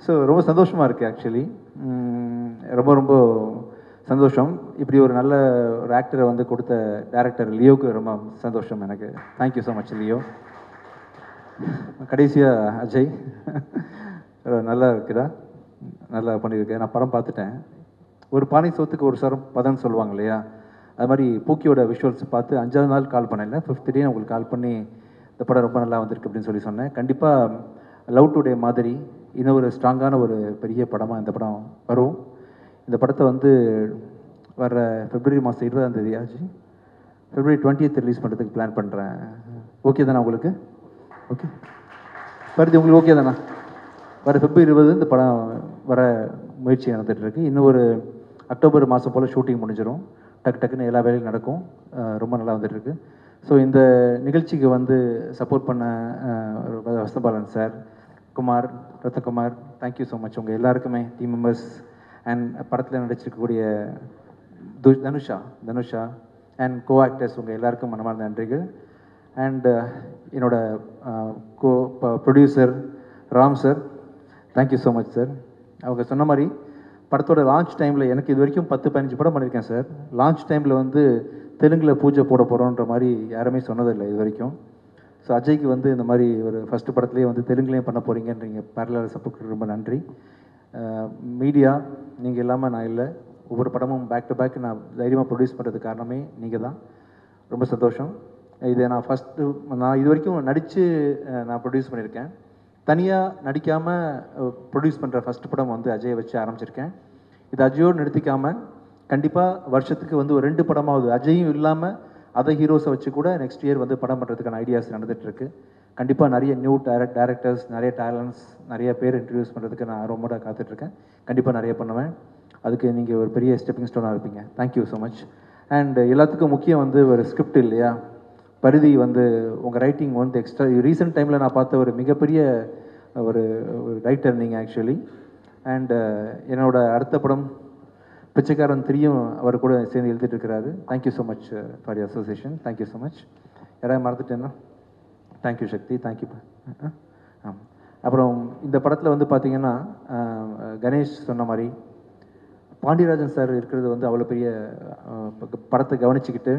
ஸோ ரொம்ப சந்தோஷமாக இருக்குது ஆக்சுவலி. ரொம்ப சந்தோஷம். இப்படி ஒரு நல்ல ஒரு ஆக்டரை வந்து கொடுத்த டேரக்டர் லியோவுக்கு ரொம்ப சந்தோஷம் எனக்கு. Thank you so much Leo. கடைசியாக அஜய் நல்லா இருக்குதா, நல்லா பண்ணியிருக்கேன். நான் படம் பார்த்துட்டேன். ஒரு பானை சோத்துக்கு ஒரு சரம் பதம்னு சொல்லுவாங்க இல்லையா, அது மாதிரி பூக்கியோட விஷுவல்ஸ் பார்த்து 5வது நாள் கால் பண்ணல, 5th டே உங்களுக்கு கால் பண்ணி இந்த படம் ரொம்ப நல்லா வந்திருக்கு அப்படின்னு சொல்லி சொன்னேன். கண்டிப்பாக லவ் டுடே மாதிரி இன்னும் ஒரு ஸ்ட்ராங்கான ஒரு பெரிய படமாக இந்த படம் வரும். இந்த படத்தை வந்து வர February மாதம் 20ஆம் தேதி ஆச்சு, February 20th ரிலீஸ் பண்ணுறதுக்கு பிளான் பண்ணுறேன். ஓகே தானே உங்களுக்கு? ஓகே பருதி உங்களுக்கு ஓகே தானே? வர February 20 இந்த படம் வர முயற்சி நடந்துகிட்ருக்கு. இன்னும் ஒரு அக்டோபர் மாதம் போல் ஷூட்டிங் முடிஞ்சிடும். டக்குன்னு எல்லா வேலையும் நடக்கும். ரொம்ப நல்லா வந்துட்டுருக்கு. ஸோ இந்த நிகழ்ச்சிக்கு வந்து சப்போர்ட் பண்ண Vasanthabalan sir, Kumar, Rathakumar, thank you so much. உங்கள் எல்லாருக்குமே டீம் மெம்பர்ஸ் அண்ட் படத்தில் நடிச்சிருக்கக்கூடிய தனுஷா அண்ட் கோ ஆக்டர்ஸ் உங்கள் எல்லாருக்கும் மனமார்ந்த நன்றிகள். அண்ட் என்னோட producer Ram sir, thank you so much sir. அவங்க சொன்ன மாதிரி படத்தோட லான்ச் டைமில் எனக்கு இது வரைக்கும் 10-15 படம் பண்ணியிருக்கேன் சார். லான்ச் டைமில் வந்து தெலுங்கில் பூஜை போட போகிறோன்ற மாதிரி யாருமே சொன்னதில்லை இது வரைக்கும். ஸோ அஜய்க்கு வந்து இந்த மாதிரி ஒரு ஃபஸ்ட்டு படத்துலேயே வந்து தெலுங்குலேயும் பண்ண போகிறீங்கன்றீங்க. பேரலல் சப்போர்ட் ரொம்ப நன்றி. மீடியா நீங்கள் இல்லாமல் நான் இல்லை. ஒவ்வொரு படமும் பேக் டு பேக் நான் தைரியமாக ப்ரொடியூஸ் பண்ணுறதுக்கு காரணமே நீங்கள் தான். ரொம்ப சந்தோஷம். இதை நான் இது வரைக்கும் நடித்து நான் ப்ரொடியூஸ் பண்ணியிருக்கேன். தனியாக நடிக்காமல் ப்ரொடியூஸ் பண்ணுற ஃபஸ்ட்டு படம் வந்து அஜயை வச்சு ஆரம்பிச்சிருக்கேன். இது அஜயோடு நிறுத்திக்காமல் கண்டிப்பாக வருஷத்துக்கு வந்து ஒரு 2 படமாவது அஜயும் இல்லாமல் அதை ஹீரோஸை வச்சு கூட நெக்ஸ்ட் இயர் வந்து படம் பண்ணுறதுக்கான ஐடியாஸ் நடந்துகிட்ருக்கு. கண்டிப்பாக நிறைய நியூ டேரக்டர்ஸ், நிறைய டேலண்ட்ஸ், நிறைய பேர் இன்ட்ரடியூஸ் பண்ணுறதுக்கு நான் ரொம்ப காத்துட்ருக்கேன். கண்டிப்பாக நிறைய பண்ணுவேன். அதுக்கு நீங்கள் ஒரு பெரிய ஸ்டெப்பிங் ஸ்டோனாக இருப்பீங்க. Thank you so much. அண்ட் எல்லாத்துக்கும் முக்கியம் வந்து ஒரு ஸ்கிரிப்ட் இல்லையா, பரிதி வந்து உங்கள் ரைட்டிங் வந்து எக்ஸ்ட்ரா ரீசெண்ட் டைமில் நான் பார்த்த ஒரு மிகப்பெரிய ஒரு ரைட்டர் நீங்கள் ஆக்சுவலி. அண்ட் என்னோட அடுத்த படம் பிச்சைக்காரன் 3யும் அவர் கூட சேர்ந்து எழுதிட்டு இருக்கிறாரு. Thank you so much for your association. Thank you so much. யாராவது மறந்துட்டேன்னா தேங்க்யூ சக்தி, தேங்க்யூ. அப்புறம் இந்த படத்தில் வந்து பார்த்தீங்கன்னா கணேஷ் சொன்ன மாதிரி பாண்டியராஜன் சார் இருக்கிறது வந்து அவ்வளோ பெரிய படத்தை கவனிச்சுக்கிட்டு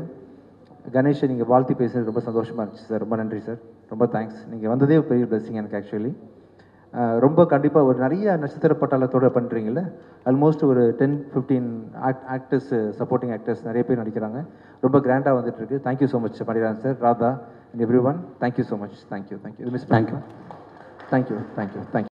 கணேஷை நீங்கள் வாழ்த்தி பேசுகிறது ரொம்ப சந்தோஷமாக இருந்துச்சு சார். ரொம்ப நன்றி சார். ரொம்ப தேங்க்ஸ். நீங்கள் வந்ததே பெரிய பிளஸிங் எனக்கு ஆக்சுவலி. ரொம்ப கண்டிப்பாக ஒரு நிறைய நட்சத்திர பட்டாளத்தோடு பண்ணுறீங்கள, ஆல்மோஸ்ட் ஒரு 10-15 ஆக்டர்ஸ், சப்போர்ட்டிங் ஆக்டர்ஸ் நிறைய பேர் நடிக்கிறாங்க. ரொம்ப கிராண்டாக வந்துட்டுருக்கு. Thank you so much Pandiarajan sir, Radha and every one. Thank you so much. Thank you. இது மிஸ் தேங்க்யூ.